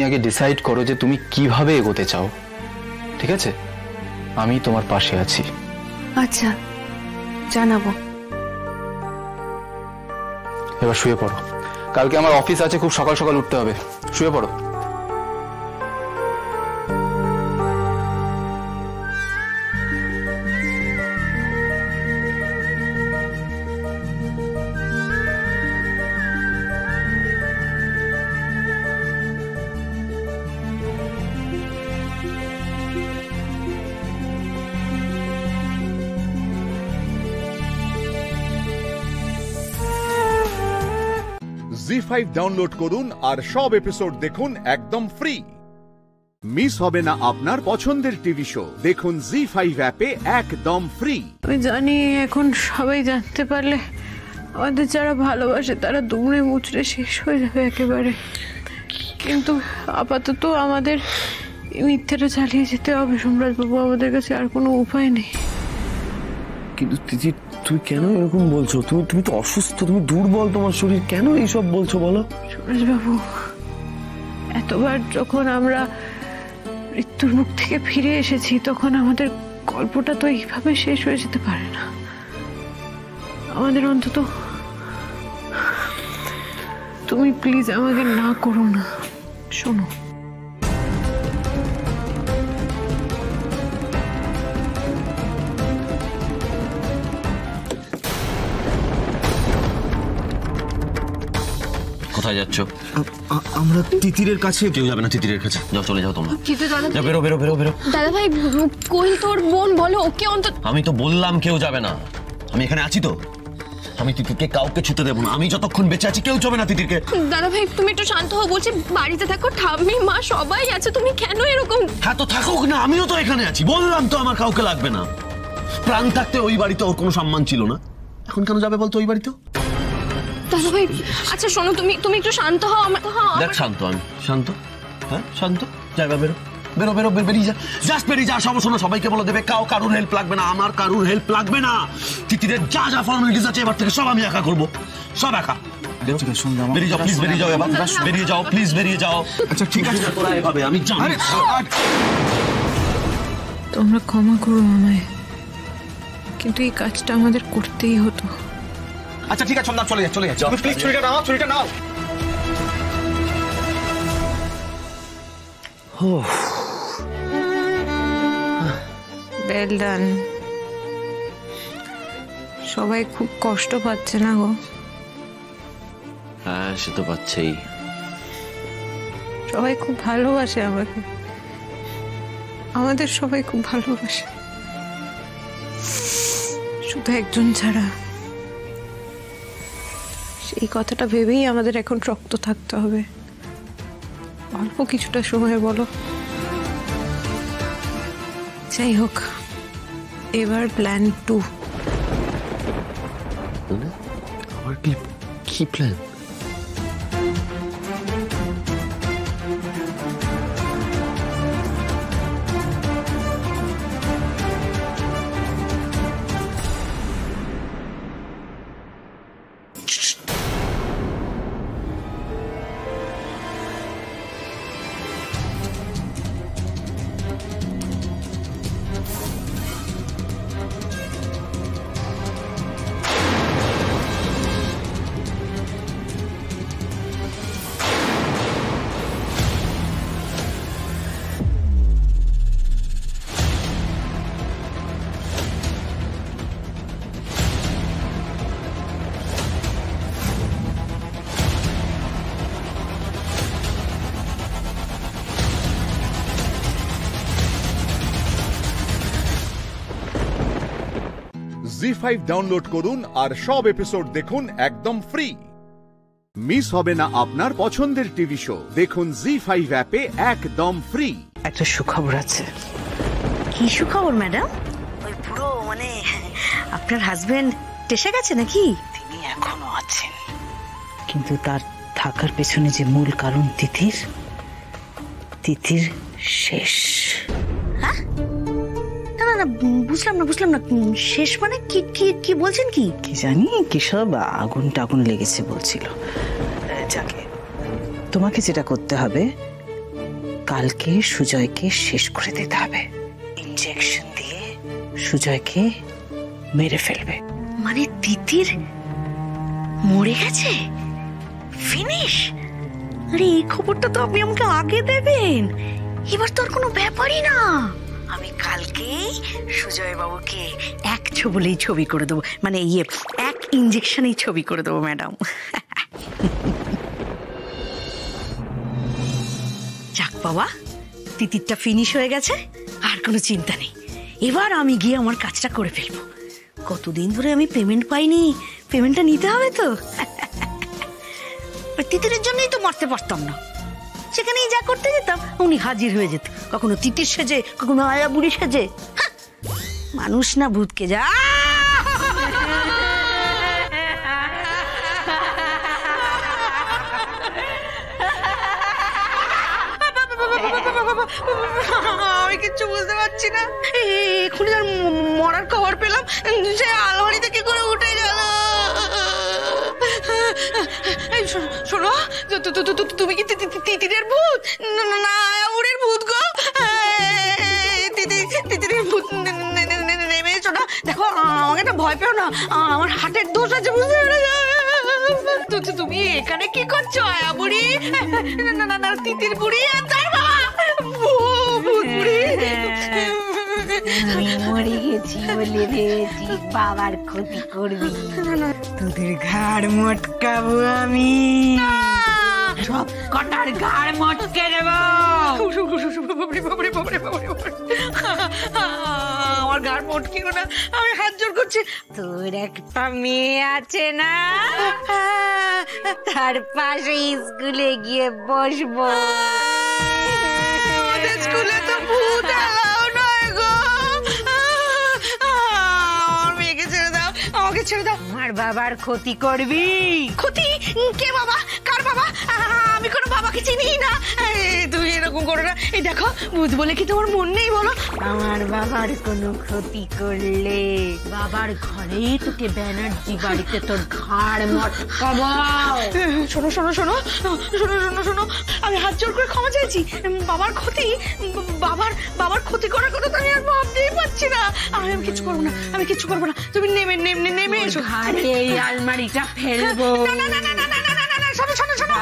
আগে ডিসাইড করো যে তুমি কিভাবে এগোতে চাও, ঠিক আছে? আমি তোমার পাশে আছি। আচ্ছা, জানাবো। এবার শুয়ে পড়ো, কালকে আমার অফিস আছে, খুব সকাল সকাল উঠতে হবে। শুয়ে পড়ো। জি5 ডাউনলোড করুন আর সব এপিসোড দেখুন একদম ফ্রি। মিস হবে না আপনার পছন্দের টিভি শো, দেখুন জি5 অ্যাপে একদম ফ্রি। আমি জানি এখন সবাই জানতে পারলে আমাদের যারা ভালোবাসে তারা দুমড়ে মুচড়ে শেষ হয়ে যাবে একেবারে, কিন্তু আপাতত আমাদের মিথ্যেটা চালিয়ে যেতে হবে সম্রাট বাবু, আমাদের কাছে আর কোনো উপায় নেই। কিন্তু দিদি, তুমি কেন এরকম বলছো? তুমি তো অসুস্থ, তুমি দুর্বল, তোমার শরীর, কেন এইসব বলছো বলো? সুরেশ বাবু, এতবার যখন আমরা মৃত্যুর মুখ থেকে ফিরে এসেছি, তখন আমাদের গল্পটা তো এইভাবে শেষ হয়ে যেতে পারে না। আমাদের অন্তত তুমি প্লিজ আমাকে না করো না। শোনো, কোথায় যাচ্ছ? আমরা তিতিরের কাছে। কেউ যাবে না তিতিরের কাছে, যাও, চলে যাও তোমরা। কিন্তু দাদা, বেরো বেরো বেরো বেরো। দাদা ভাই, কই তোর বোন? বলো ওকে অন্তত। আমি তো বললাম কেউ যাবে না, আমি এখানে আছি তো। আমি তিতিরকে কাউকে ছুতে দেবো না, আমি যতক্ষণ বেঁচে আছি কেউ যাবে না তিতিরকে। দাদা ভাই, তুমি একটু শান্ত হও, বলছি বাড়িতে থাকো, ঠাম্মি মা সবাই আছে, তুমি কেন এরকম? হ্যাঁ তো থাকুক না, আমিও তো এখানে আছি, বললাম তো আমার কাউকে লাগবে না। প্রাণ থাকতে ওই বাড়িতে ওর কোনো সম্মান ছিল না, এখন কেন যাবে বলতো ওই বাড়িতে? দাদা ভাই, আচ্ছা শোনো, তুমি একটু শান্ত হও। দেখ, শান্ত আমি, শান্ত, হ্যাঁ শান্ত। যাই বা বেরো, বেরো বেরো বেরিয়ে যা, জাস্ট বেরিয়ে যা। সমস্যা না, সবাইকে বলে দেবে, কারুর হেল্প লাগবে না, আমার কারুর হেল্প লাগবে না। তিতিরের যা যা ফর্মালিটিস আছে এবার থেকে সব আমি একা করবো, সব একা। বেরিয়ে যাও প্লিজ, বেরিয়ে যাও এবার, বেরিয়ে যাও প্লিজ, বেরিয়ে যাও। আচ্ছা ঠিক আছে, তোরা এভাবে আমি জানি। তোমরা ক্ষমা করো আমায়, কিন্তু এই কাজটা আমাদের করতেই হতো। আচ্ছা ঠিক আছে, চলে যা, চলে যা। প্লিজ ছুরিটা নাও, ছুরিটা নাও। Well done. সবাই খুব কষ্ট পাচ্ছে না গো? হ্যাঁ সে তো পাচ্ছেই। সবাই খুব ভালোবাসে আমাকে, আমাদের সবাই খুব ভালোবাসে, শুধু একজন ছাড়া। সেই কথাটা ভেবেই আমাদের এখন শক্ত থাকতে হবে। অল্প কিছুটা সময় বলো। যাই হোক, এবার প্ল্যান 2। আবার কি প্ল্যান? জি5 ডাউনলোড করুন আর সব এপিসোড দেখুন একদম ফ্রি। মিস হবে না আপনার পছন্দের টিভি শো, দেখুন জি5 অ্যাপে একদম ফ্রি। একটা সুখবর আছে। কি সুখবর ম্যাডাম? ওই পুরো মানে আপনার হাজবেন্ড এসে গেছে নাকি? তিনি এখনো আছেন, কিন্তু তার থাকার পেছনে যে মূল কারণ তিতির শেষ। হ্যাঁ? না না বুঝলাম না শেষ মানে কি কি কি বলছেন? কি জানি কি সব আগুন লেগেছে বলছিল। যাকে তোমাকে যেটা করতে হবে, কালকে সুজয়কে শেষ করে দিতে হবে। ইনজেকশন দিয়ে সুজয়কে মেরে ফেলবে। মানে তিতির মরে গেছে? ফিনিশ? আরে এই খবরটা তো আপনি আমাকে আগে দেবেন, এবার তো আর কোনো ব্যাপারই না। আমি কালকেই সুজয় বাবুকে এক ছবলেই ছবি করে দেবো, মানে এক ইঞ্জেকশনেই ছবি করে দেবো ম্যাডাম। যাক বাবা, তিতিরটা ফিনিশ হয়ে গেছে, আর কোনো চিন্তা নেই। এবার আমি গিয়ে আমার কাজটা করে ফেলবো। কতদিন ধরে আমি পেমেন্ট পাইনি, পেমেন্টটা নিতে হবে তো। তিতিরের জন্যই তো মরতে পারতাম না, সেখানেই যা করতে যেতাম উনি হাজির হয়ে যেত, কখনো তিতির সেজে, কখনো আয়া বুড়ি সেজে। মানুষ না ভূতকে যা। আমি কিচ্ছু বুঝতে পারছি না। এখনই আর মরার খবর পেলাম, সে আলমারি থেকে করে উঠে গেল। শোনো, তুমি কি তিতিরের ভূত? না উড়ের ভূত গো। তিতিরের ভূত নেমে এসো না। দেখো আমাকে না ভয় পেও না, আমার হার্টের দোষ আছে বুঝতে পেরেছো? তুমি এখানে কি করছো আয়া বুড়ি? না তিতির বুড়ি আর তার বাবা ভূত বুড়ি। আমি মরে গেছি বলে ভেবেছি বাবার ক্ষতি করবি, তোদের ঘাড় মটকাবো আমি, সব কটার ঘাড় মটকে দেবো। আমার ঘাড় মটকিও না, আমি হাত জোর করছি। তোর একটা মেয়ে আছে না, তার পাশে স্কুলে গিয়ে বসবো। স্কুলে তো ভূত এলাও নয় গো। আমার মেয়েকে ছেড়ে দাও, আমাকে ছেড়ে দাও। আমার বাবার ক্ষতি করবি? ক্ষতি? কে বাবা? কার বাবা? আমি কোনো বাবাকে চিনি না। তুমি এরকম করো না। এই দেখো, বুঝ বলে কি তোমার মন নেই বলো? আমার বাবার কোনো ক্ষতি করলে বাবার ঘরে তোকে ব্যানার্জি বাড়িতে তোর ঘাড় মটকাবো। শোনো শোনো শোনো শোনো শোনো শোনো, আমি হাত জোর করে ক্ষমা চাইছি। বাবার ক্ষতি, বাবার ক্ষতি করার কথা তো আমি আর ভাবতেই পারছি না। আমি কিছু করবো না, আমি কিছু করবো না। তুমি নেমে নেমে নেমে এসো। ঘাড়ে এই আলমারিটা ফেলবো। না না না না না না না না, শোনো শোনো শোনো,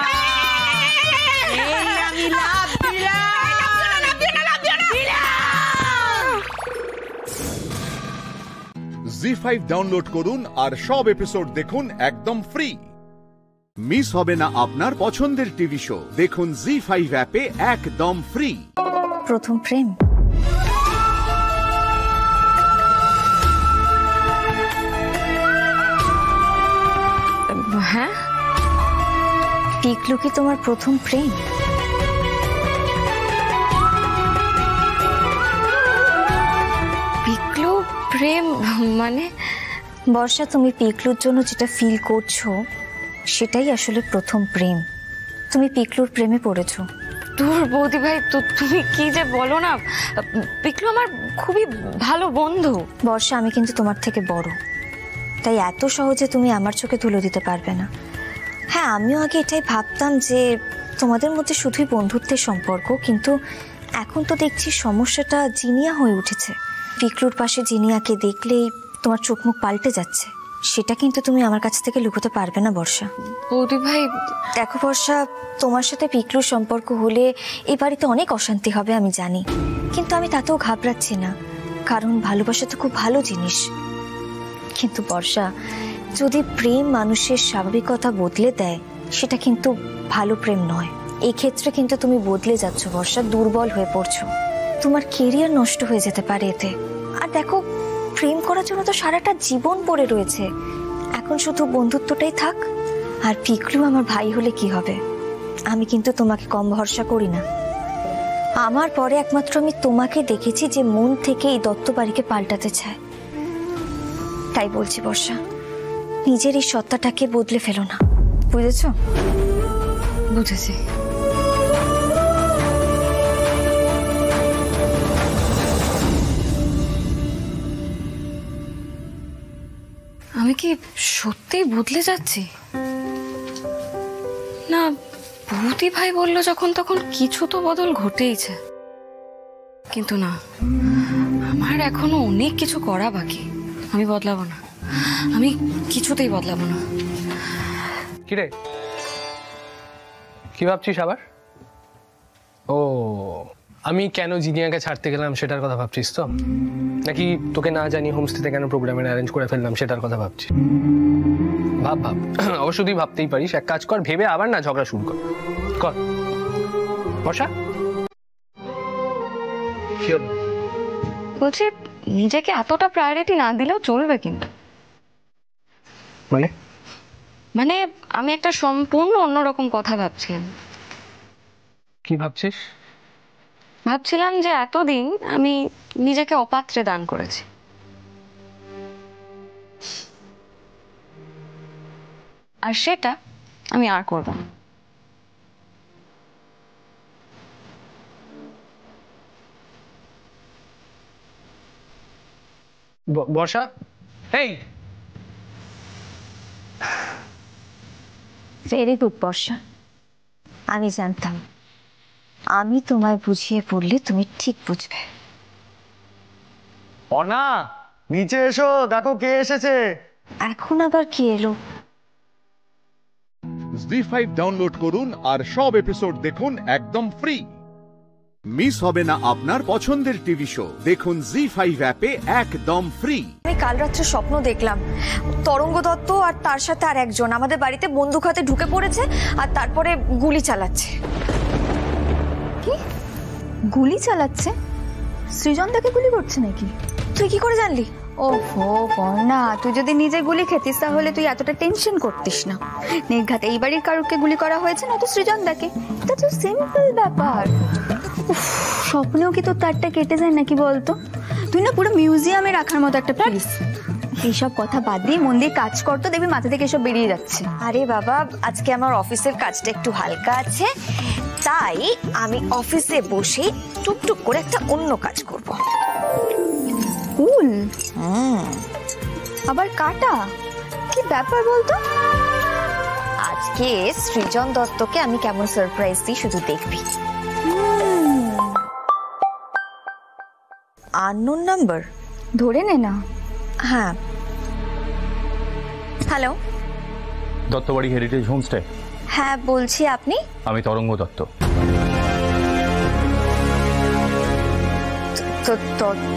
আমি লাভ দিলাম। জি5 ডাউনলোড করুন আর সব এপিসোড দেখুন একদম ফ্রি। মিস হবে না আপনার পছন্দের টিভি শো। দেখুন জি5 অ্যাপে একদম ফ্রি। প্রথম প্রেম, হ্যাঁ? পিকলু কি তোমার প্রথম প্রেম? পিকলু প্রেম মানে? বর্ষা, তুমি পিকলুর জন্য যেটা ফিল করছো সেটাই আসলে প্রথম প্রেম। তুমি পিকলুর প্রেমে পড়েছো। তোর বৌদি ভাই, তুমি কি যে বলো না। পিকলু আমার খুবই ভালো বন্ধু। বর্ষা, আমি কিন্তু তোমার থেকে বড়, তাই এত সহজে তুমি আমার চোখে তুলে দিতে পারবে না। হ্যাঁ, আমিও আগে এটাই ভাবতাম যে তোমাদের মধ্যে শুধুই বন্ধুত্বের সম্পর্ক, কিন্তু এখন তো দেখছি সমস্যাটা জিনিয়া হয়ে উঠেছে। পিকলুর পাশে জিনিয়াকে দেখলেই তোমার চোখ মুখ পাল্টে যাচ্ছে। সেটা কিন্তু তুমি আমার কাছ থেকে লুকোতে পারবে না বর্ষা। বৌদি ভাই, দেখো বর্ষা, তোমার সাথে পিকলুর সম্পর্ক হলে এই বাড়িতে অনেক অশান্তি হবে আমি জানি, কিন্তু আমি তাতেও ঘাবড়াচ্ছি না, কারণ ভালোবাসা তো খুব ভালো জিনিস। কিন্তু বর্ষা, যদি প্রেম মানুষের স্বাভাবিকতা বদলে দেয় সেটা কিন্তু ভালো প্রেম নয়। এই ক্ষেত্রে কিন্তু তুমি বদলে যাচ্ছ বর্ষা, দুর্বল হয়ে পড়ছো। তোমার কেরিয়ার নষ্ট হয়ে যেতে পারে এতে। আর দেখো, প্রেম করার জন্য তো সারাটা জীবন পড়ে রয়েছে। এখন শুধু বন্ধুত্বটাই থাক। আর পিকলু আমার ভাই হলে কি হবে? আমি কিন্তু তোমাকে কম ভরসা করি না। আমার পরে একমাত্র আমি তোমাকে দেখেছি যে মন থেকে এই দত্ত বাড়িকে পাল্টাতে চায়। তাই বলছি বর্ষা, নিজের এই সত্তাটাকে বদলে ফেলো না, বুঝেছো? বুঝেছি। আমি কি সত্যি বদলে যাচ্ছি? না, বৌদি ভাই বললো যখন তখন কিছু তো বদল ঘটেইছে, কিন্তু না, আমার এখনো অনেক কিছু করা বাকি। আমি বদলাবো না, আমি কিছুতেই বদলাবো না। কিরে, কি ভাবছিস আবার? ও, আমি কেন জিনিয়াকে ছাড়তে গেলাম সেটার কথা ভাবছিস তো? নাকি তোকে না জানি হোমস্টেতে কেন প্রোগ্রামের অ্যারেঞ্জ করে ফেললাম সেটার কথা ভাবছিস? ভাব ভাব, অবশ্য তুই ভাবতেই পারিস। এক কাজ কর, ভেবে আবার না ঝগড়া শুরু কর। বর্ষা, বলছি, নিজেকে এতটা প্রায়োরিটি না দিলেও চলবে কিন্তু। মানে আমি একটা সম্পূর্ণ অন্যরকম কথা ভাবছিলাম। কি ভাবছিস? ভাবছিলাম যে এতদিন আমি নিজেকে অপাত্রে দান করেছি। আর সেটা আমি আর করব না। বর্ষা, এই ভেরি গুড বর্ষা, আমি জানতাম আমি তোমায় বুঝিয়ে পড়লে তুমি ঠিক বুঝবে। অনা, নিচে এসো, দেখো কে এসেছে। এখন আবার কি এলো? জি5 ডাউনলোড করুন আর সব এপিসোড দেখুন একদম ফ্রি। মিস হবে না আপনার পছন্দের টিভি শো। দেখুন জি5 অ্যাপে একদম ফ্রি। আমি কাল রাত্রে স্বপ্ন দেখলাম তরঙ্গ দত্ত আর তার সাথে আর একজন আমাদের বাড়িতে বন্দুক হাতে ঢুকে পড়েছে আর তারপরে গুলি চালাচ্ছে। কি গুলি চালাচ্ছে? সৃজন দাকে গুলি করছে নাকি? তুই কি করে জানলি? ওহো বর্ণা, তুই যদি নিজে গুলি খেতিস তাহলে তুই এতটা টেনশন করতিস না। নির্ঘাত এই বাড়ির কারুকে গুলি করা হয়েছে না তো সৃজন দাকে, এটা তো সিম্পল ব্যাপার। স্বপ্নেও কি তোর তারটা কেটে যায় নাকি বলতো? তুই না পুরো মিউজিয়ামে রাখার মতো একটা পিস। এইসব কথা বাদ দিয়ে মন দিয়ে কাজ করতো, দেখবি মাথা থেকে এসব বেরিয়ে যাচ্ছে। আরে বাবা, আজকে আমার অফিসের কাজটা একটু হালকা আছে, তাই আমি অফিসে বসে টুকটুক করে একটা অন্য কাজ করব। কুল। আবার কাটা? কি ব্যাপার বলতো? আজকে সৃজন দত্তকে আমি কেমন সারপ্রাইজ দিই শুধু দেখবি। আননোন নাম্বার, ধরে নে না। হ্যাঁ, হ্যালো, দত্তবাড়ি হেরিটেজ হোমস্টে। হ্যাঁ বলছি, আপনি? আমি তরঙ্গ দত্ত।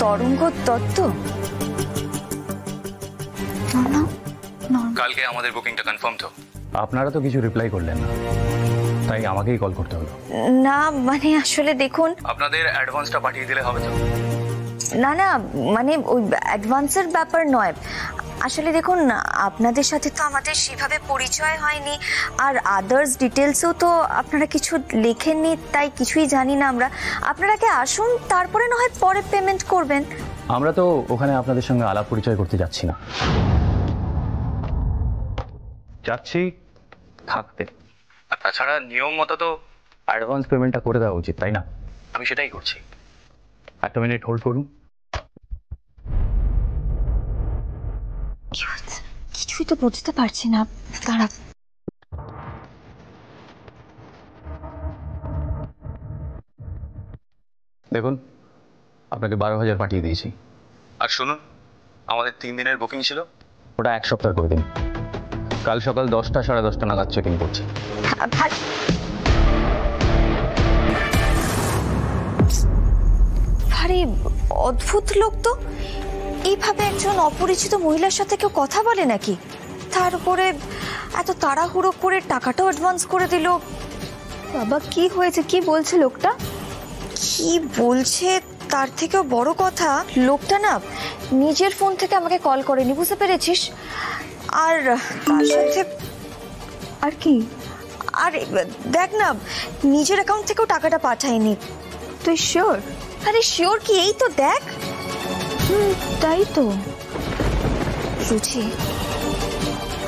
তরঙ্গ দত্ত? কালকে আমাদের বুকিংটা কনফার্ম তো? আপনারা তো কিছু রিপ্লাই করলেন না, তাই আমাকেই কল করতে হলো। না মানে আসলে দেখুন, আপনাদের অ্যাডভান্সটা পাঠিয়ে দিলে হবে তো? না না, মানে ওই অ্যাডভান্সের ব্যাপার নয়। আসলে দেখুন, আপনাদের সাথে তো আমাদের সেভাবে পরিচয় হয়নি, আর আদার্স ডিটেলসও তো আপনারা কিছু লেখেননি, তাই কিছুই জানি না আমরা। আপনারা কি আসুন, তারপরে না হয় পরে পেমেন্ট করবেন। আমরা তো ওখানে আপনাদের সঙ্গে আলাপ পরিচয় করতে যাচ্ছি না, যাচ্ছি থাকতে। আর তাছাড়া নিয়ম মতো তো অ্যাডভান্স পেমেন্টটা করে দেওয়া উচিত, তাই না? আমি সেটাই করছি। একটা মিনিট হোল্ড করুন। কিছুই তো বুঝতে পারছি না, দাঁড়া। দেখুন, আপনাকে 12,000 পাঠিয়ে দিয়েছি। আর শুনুন, আমাদের 3 দিনের বুকিং ছিল, ওটা 1 সপ্তাহ করে দিন। কাল সকাল 10টা সাড়ে 10টা নাগাদ চেক ইন করছি। আরে অদ্ভুত লোক তো, এইভাবে একজন অপরিচিত মহিলার সাথে কেউ কথা বলে নাকি? তার উপরে এত তাড়াহুড়ো করে টাকাটাও অ্যাডভান্স করে দিল। বাবা কি হয়েছে, কি বলছে লোকটা? কি বলছে তার থেকেও বড় কথা, লোকটা না নিজের ফোন থেকে আমাকে কল করেনি, বুঝতে পেরেছিস? আর তার সাথে আর কি, আর দেখ না, নিজের অ্যাকাউন্ট থেকেও টাকাটা পাঠায়নি। তুই শিওর? আরে শিওর কি, এই তো দেখ। তাই তো। রুচি,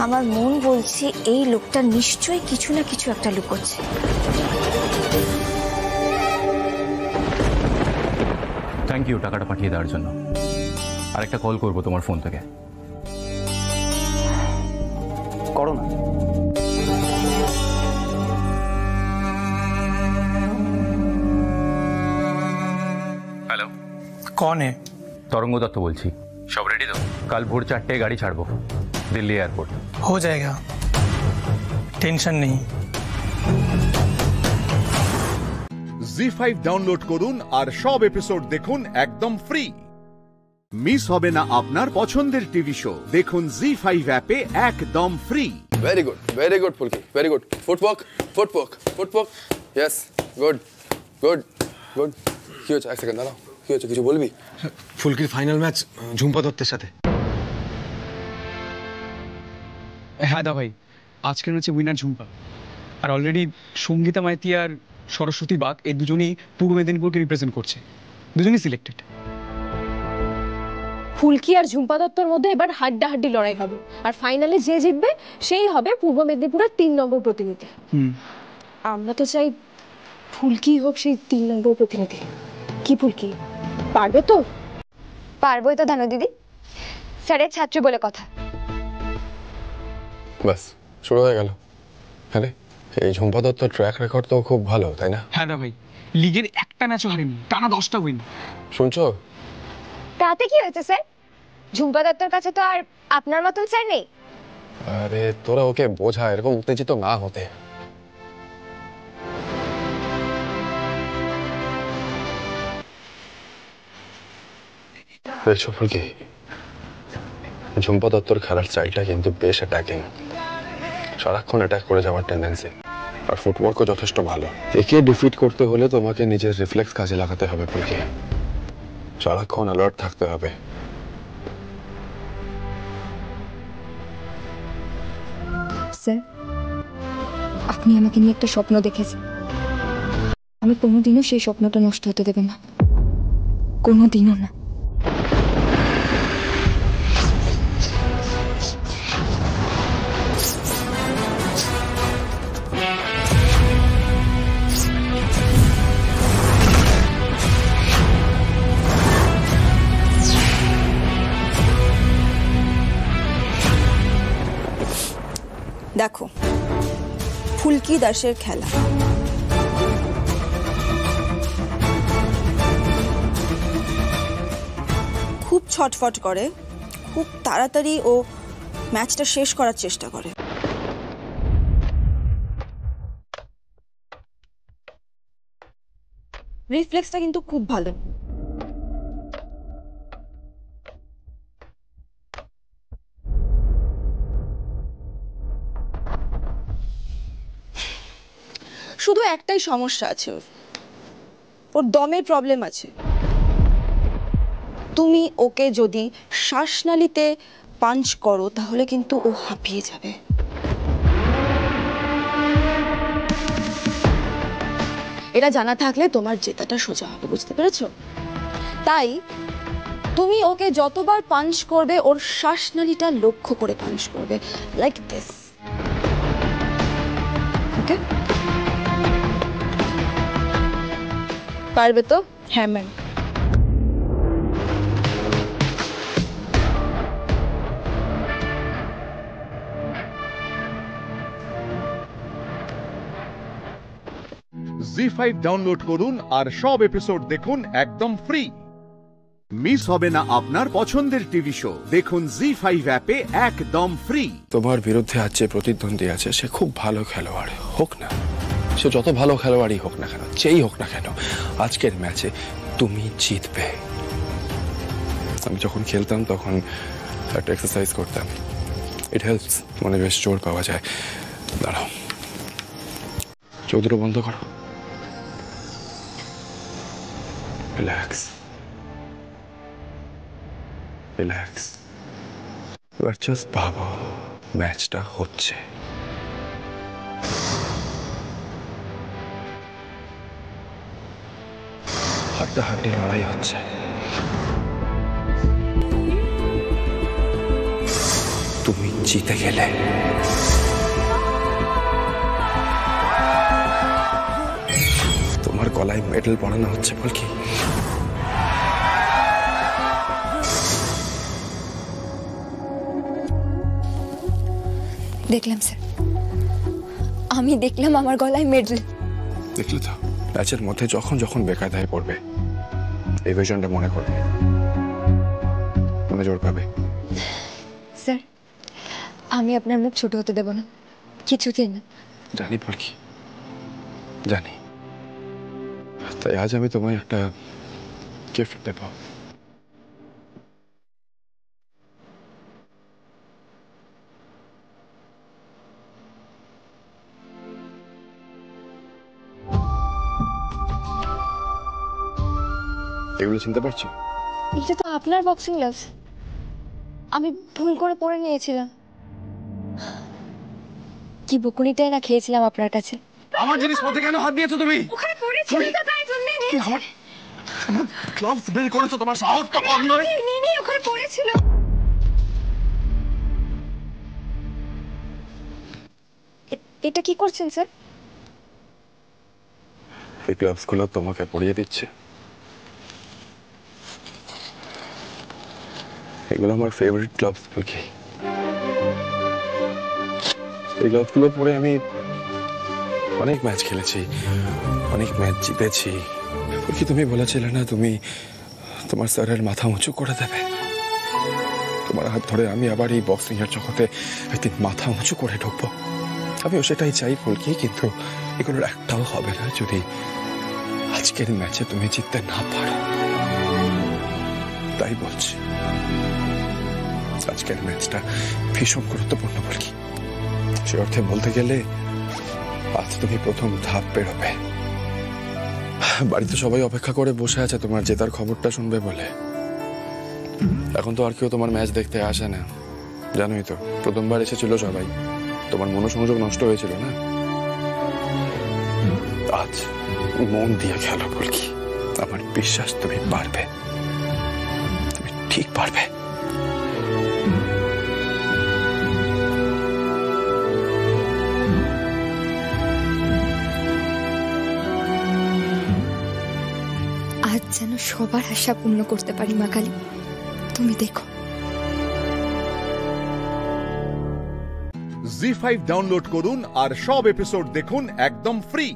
আমার মন বলছে এই লোকটা নিশ্চয়ই কিছু না কিছু একটা লুকোচ্ছে। থ্যাংক ইউ টাকাটা পাঠিয়ে দেওয়ার জন্য। আরেকটা কল করবো তোমার ফোন থেকে। করো না। হ্যালো, कौन है? তরঙ্গ দত্ত বলছি। সব রেডি তো? কাল ভোর 4টায় গাড়ি ছাড়বো দিল্লি এয়ারপোর্ট। हो जाएगा, টেনশন নেই। জি5 ডাউনলোড করুন আর সব এপিসোড দেখুন একদম ফ্রি। মিস হবে না আপনার পছন্দের টিভি শো, দেখুন জি5 অ্যাপে একদম free. very good Pulki, very good. Footwork. Yes, good. কি হচ্ছে? 1 সেকেন্ড দাঁড়াও, কি হচ্ছে কিছু বলবি? ফুলকির ফাইনাল ম্যাচ ঝুম্পা দত্তের সাথে। হ্যাঁ দা ভাই, আজকের হচ্ছে উইনার ঝুম্পা, আর অলরেডি সঙ্গীতা মাইতি আর সরস্বতী বাগ এই দুজনেই পূর্ব মেদিনীপুরকে রিপ্রেজেন্ট করছে, দুজনেই সিলেক্টেড। ফুলকি আর ঝুম্পা দত্তর মধ্যে এবার হাড্ডাহাড্ডি লড়াই হবে, আর ফাইনালে যে জিতবে সেই হবে পূর্ব মেদিনীপুরের 3 নম্বর প্রতিনিধি। আমরা তো চাই ফুলকি হোক সেই 3 নম্বর প্রতিনিধি। কি ফুলকি, পারবে তো? পারবোই তো ধানু দিদি, স্যারের ছাত্র বলে কথা। বাস শুরু হয়ে গেল। হ্যাঁ রে, এই ঝুম্পা দত্তর ট্র্যাক রেকর্ড তো খুব ভালো, তাই না? হ্যাঁ দা ভাই, লিগের একটা ম্যাচও হারেনি, টানা 10টা উইন। শুনছো? তাতে কি হয়েছে স্যার? ঝুম্পা দত্তর কাছে তো আর আপনার মতন স্যার নেই। আরে তোরা ওকে বোঝা, এরকম উত্তেজিত না হতে। দেখছো ফুলকি, ঝুম্পা দত্তর খেলার স্টাইলটা কিন্তু বেশ অ্যাটাকিং, সারাক্ষণ অ্যাটাক করে যাওয়ার টেন্ডেন্সি, আর ফুটওয়ার্কও যথেষ্ট ভালো। একে ডিফিট করতে হলে তোমাকে নিজের রিফ্লেক্স কাজে লাগাতে হবে ফুলকি, সারাক্ষণ অ্যালার্ট থাকতে হবে। স্যার, আপনি আমাকে নিয়ে একটা স্বপ্ন দেখেছেন, আমি কোনোদিনও সেই স্বপ্নটা নষ্ট হতে দেব না, কোনোদিনও না। দেখো, ফুলকি দাসের খেলা। খুব ছটফট করে, খুব তাড়াতাড়ি ও ম্যাচটা শেষ করার চেষ্টা করে। রিফ্লেক্সটা কিন্তু খুব ভালো। শুধু একটাই সমস্যা আছে, ওর দমের প্রবলেম আছে। তুমি ওকে যদি শ্বাসনালীতে পাঞ্চ করো তাহলে কিন্তু ও হাঁপিয়ে যাবে। এটা জানা থাকলে তোমার জেতাটা সোজা হবে, বুঝতে পেরেছো? তাই তুমি ওকে যতবার পাঞ্চ করবে ওর শ্বাসনালীটা লক্ষ্য করে পাঞ্চ করবে, লাইক দিস। ওকে? পারবে তো? হ্যাঁ ম্যাম। জি5 ডাউনলোড করুন আর সব এপিসোড দেখুন একদম ফ্রি। মিস হবে না আপনার পছন্দের টিভি শো, দেখুন জি5 অ্যাপে একদম ফ্রি। তোমার বিরুদ্ধে আজ যে প্রতিদ্বন্দ্বী আছে সে খুব ভালো খেলোয়াড় হোক না, সে যত ভালো খেলোয়াড়ই হোক না কেন, যেই হোক না কেন, আজকের ম্যাচে তুমি জিতবে। আমি যখন খেলতাম তখন একটা এক্সারসাইজ করতাম, ইট হেল্পস, মনে বেশ জোর পাওয়া যায়। দাঁড়াও, চোখ বন্ধ করো, রিল্যাক্স রিল্যাক্স। এবার জাস্ট ভাবো ম্যাচটা হচ্ছে। হাড্ডাহাড্ডি লড়াই হচ্ছে। তুমি জিতে গেলে। তোমার গলায় মেডেল পরানো হচ্ছে বল কি? দেখলাম স্যার, আমি দেখলাম আমার গলায় মেডেল। দেখলে তো, ম্যাচের মধ্যে যখন যখন বেকায়দায় পড়বে এই ভিশনটা মনে করবে, মনে জোর পাবে। স্যার, আমি আপনার মুখ ছোট হতে দেব না, কিছুতেই না। জানি বল কি, জানি। তাই আজ আমি তোমায় একটা গিফট দেব। এগুলো চিনতে পারছো? এটা তো আপনার বক্সিং গ্লাভস, আমি ভুল করে পরে নিয়েছিলাম। কি বকুনিটাই না খেয়েছিলাম আপনার কাছে। আমার জিনিসপত্রে কেন হাত দিয়েছো তুমি? ওখানে পড়েছিল তো, তাই জন্য নিয়েছি। আমার গ্লাভস বের করেছো, তোমার সাহস তো কম নয়। নি ওখানে পড়েছিল। এটা কি করছেন স্যার? এই গ্লাভসগুলো তোমাকে পরিয়ে দিচ্ছে। এগুলো আমার ফেভারিট গ্লাভস বলকি। এই গ্লাভসগুলো পরে আমি অনেক ম্যাচ খেলেছি, অনেক ম্যাচ জিতেছি। বলকি তুমি বলেছিলে না তুমি তোমার স্যারের মাথা উঁচু করে দেবে? তোমার হাত ধরে আমি আবার এই বক্সিং এর জগতে একদিন মাথা উঁচু করে ঢুকবো। আমিও সেটাই চাই বলকি, কিন্তু এগুলোর একটাও হবে না যদি আজকের ম্যাচে তুমি জিততে না পারো। তাই বলছি, আজকের ম্যাচটা ভীষণ গুরুত্বপূর্ণ বলকি। সে অর্থে বলতে গেলে আজ তুমি প্রথম ধাপ পেরোবে। বাড়িতে সবাই অপেক্ষা করে বসে আছে তোমার জেতার খবরটা শুনবে বলে। এখন তো আর কেউ তোমার ম্যাচ দেখতে আসে না, জানোই তো। প্রথমবার এসেছিল সবাই, তোমার মনোসংযোগ নষ্ট হয়েছিল না। আজ মন দিয়ে খেলো বলকি, আমার বিশ্বাস তুমি পারবে, তুমি ঠিক পারবে। আজ যেন সবার আশা পূর্ণ করতে পারি মা কালী, তুমি দেখো। জি5 ডাউনলোড করুন আর সব এপিসোড দেখুন একদম ফ্রি।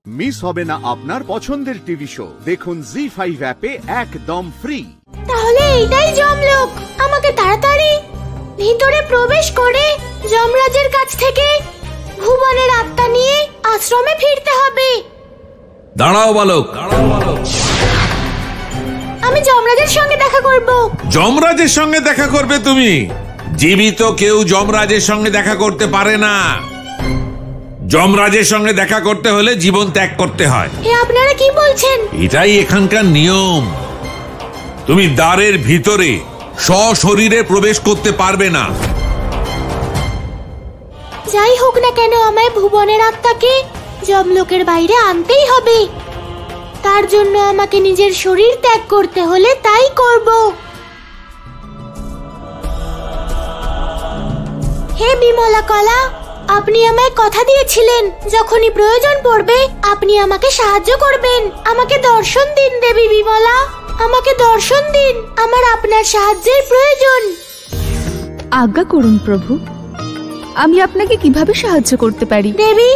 মিস হবে না আপনার পছন্দের টিভি শো, দেখুন জি5 অ্যাপে একদম ফ্রি। তাহলে এইটাই যমলোক। আমাকে তাড়াতাড়ি ভিতরে প্রবেশ করে যমরাজের কাছ থেকে ভুবনের আত্মা নিয়ে আশ্রমে ফিরতে হবে। দাঁড়াও বালক, আমি যমরাজের সঙ্গে দেখা করব। যমরাজের সঙ্গে দেখা করবে তুমি? জীবিত কেউ যমরাজের সঙ্গে দেখা করতে পারে না। যমরাজের সঙ্গে দেখা করতে হলে জীবন ত্যাগ করতে হয়। এ আপনারা কি বলছেন? এটাই এখানকার নিয়ম। তুমি দ্বারের ভিতরে সশরীরে প্রবেশ করতে পারবে না। যাই হোক না কেন, আমায় ভুবনের আত্মাকে যমলোকের বাইরে আনতেই হবে। তার জন্য আমাকে নিজের শরীর ত্যাগ করতে হলে তাই করব। হে বিমলা কলা, আপনি আমায় কথা দিয়েছিলেন যখনই প্রয়োজন পড়বে আপনি আমাকে সাহায্য করবেন। আমাকে দর্শন দিন দেবী বিমলা, আমাকে দর্শন দিন। আমার আপনার সাহায্যের প্রয়োজন। আজ্ঞা করুন প্রভু, আমি আপনাকে কিভাবে সাহায্য করতে পারি? দেবী,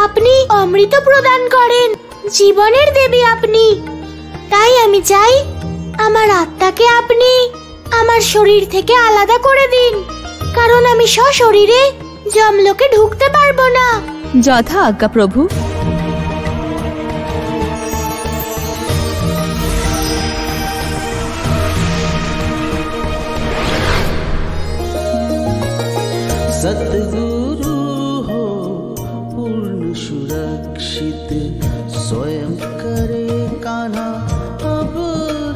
আপনি অমৃত প্রদান করেন, জীবনের দেবী আপনি। তাই আমি চাই আমার আত্মাকে আপনি আমার শরীর থেকে আলাদা করে দিন, কারণ আমি সশরীরে যমলোকে ঢুকতে পারবো না। যথা আজ্ঞা প্রভু। सतगुरु हो पूर्ण सुरक्षित, स्वयं करे कान्हा अब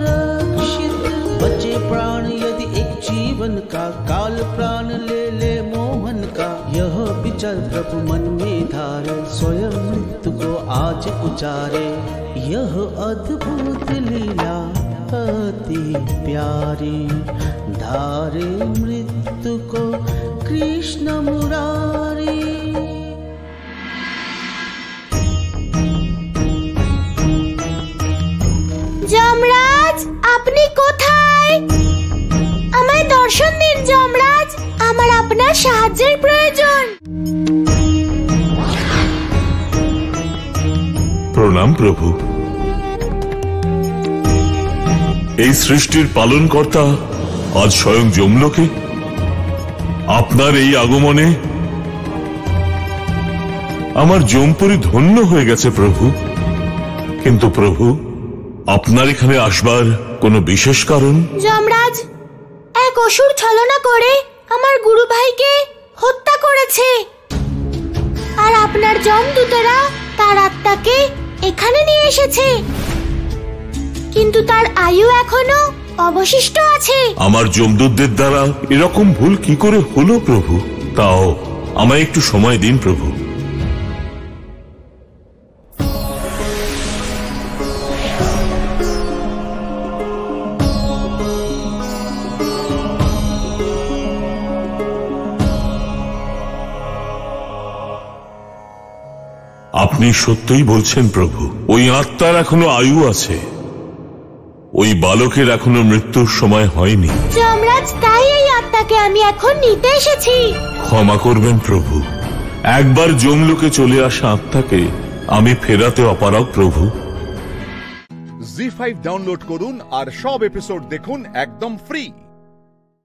रक्षित। बचे प्राण यदि एक जीवन का, काल प्राण ले ले मोहन का। यह विचार प्रभु मन में धारे, स्वयं मृत्यु को आज उचारे। यह अद्भुत लीला अति प्यारी, धारे मृत्यु को कृष्ण मुरारी। যমরাজ, আপনি কোথায়? আমায় দর্শন দিন যমরাজ, আমার আপনার সাহায্যের প্রয়োজন। প্রণাম প্রভু। এই সৃষ্টির পালনকর্তা আজ স্বয়ং যমলোকে। আপনার এই আগমনে আমার যমপুরী ধন্য হয়ে গেছে প্রভু। কিন্তু প্রভু, আপনার এখানে আসবার কোনো বিশেষ কারণ? যমরাজ এক অসুর ছলনা করে আমার গুরু ভাইকে হত্যা করেছে, আর আপনার যমদূতেরা তার আত্মাকে এখানে নিয়ে এসেছে, কিন্তু তার আয়ু এখনো অবশিষ্ট আছে। আমার যমদূতদের দ্বারা এরকম ভুল কি করে হলো প্রভু? তাও আমায় একটু সময় দিন প্রভু। আপনি সত্যই বলছেন প্রভু, ওই আত্মার এখনো আয়ু আছে, ওই বালকের এখনো মৃত্যুর সময় হয়নি। যমরাজ, তাই এই আত্মাকে আমি এখন নিতে এসেছি। ক্ষমা করবেন প্রভু, একবার যমলোকে চলে আসা আত্মাকে আমি ফেরাতে অপারগ প্রভু। জি5 ডাউনলোড করুন আর সব এপিসোড দেখুন একদম ফ্রি।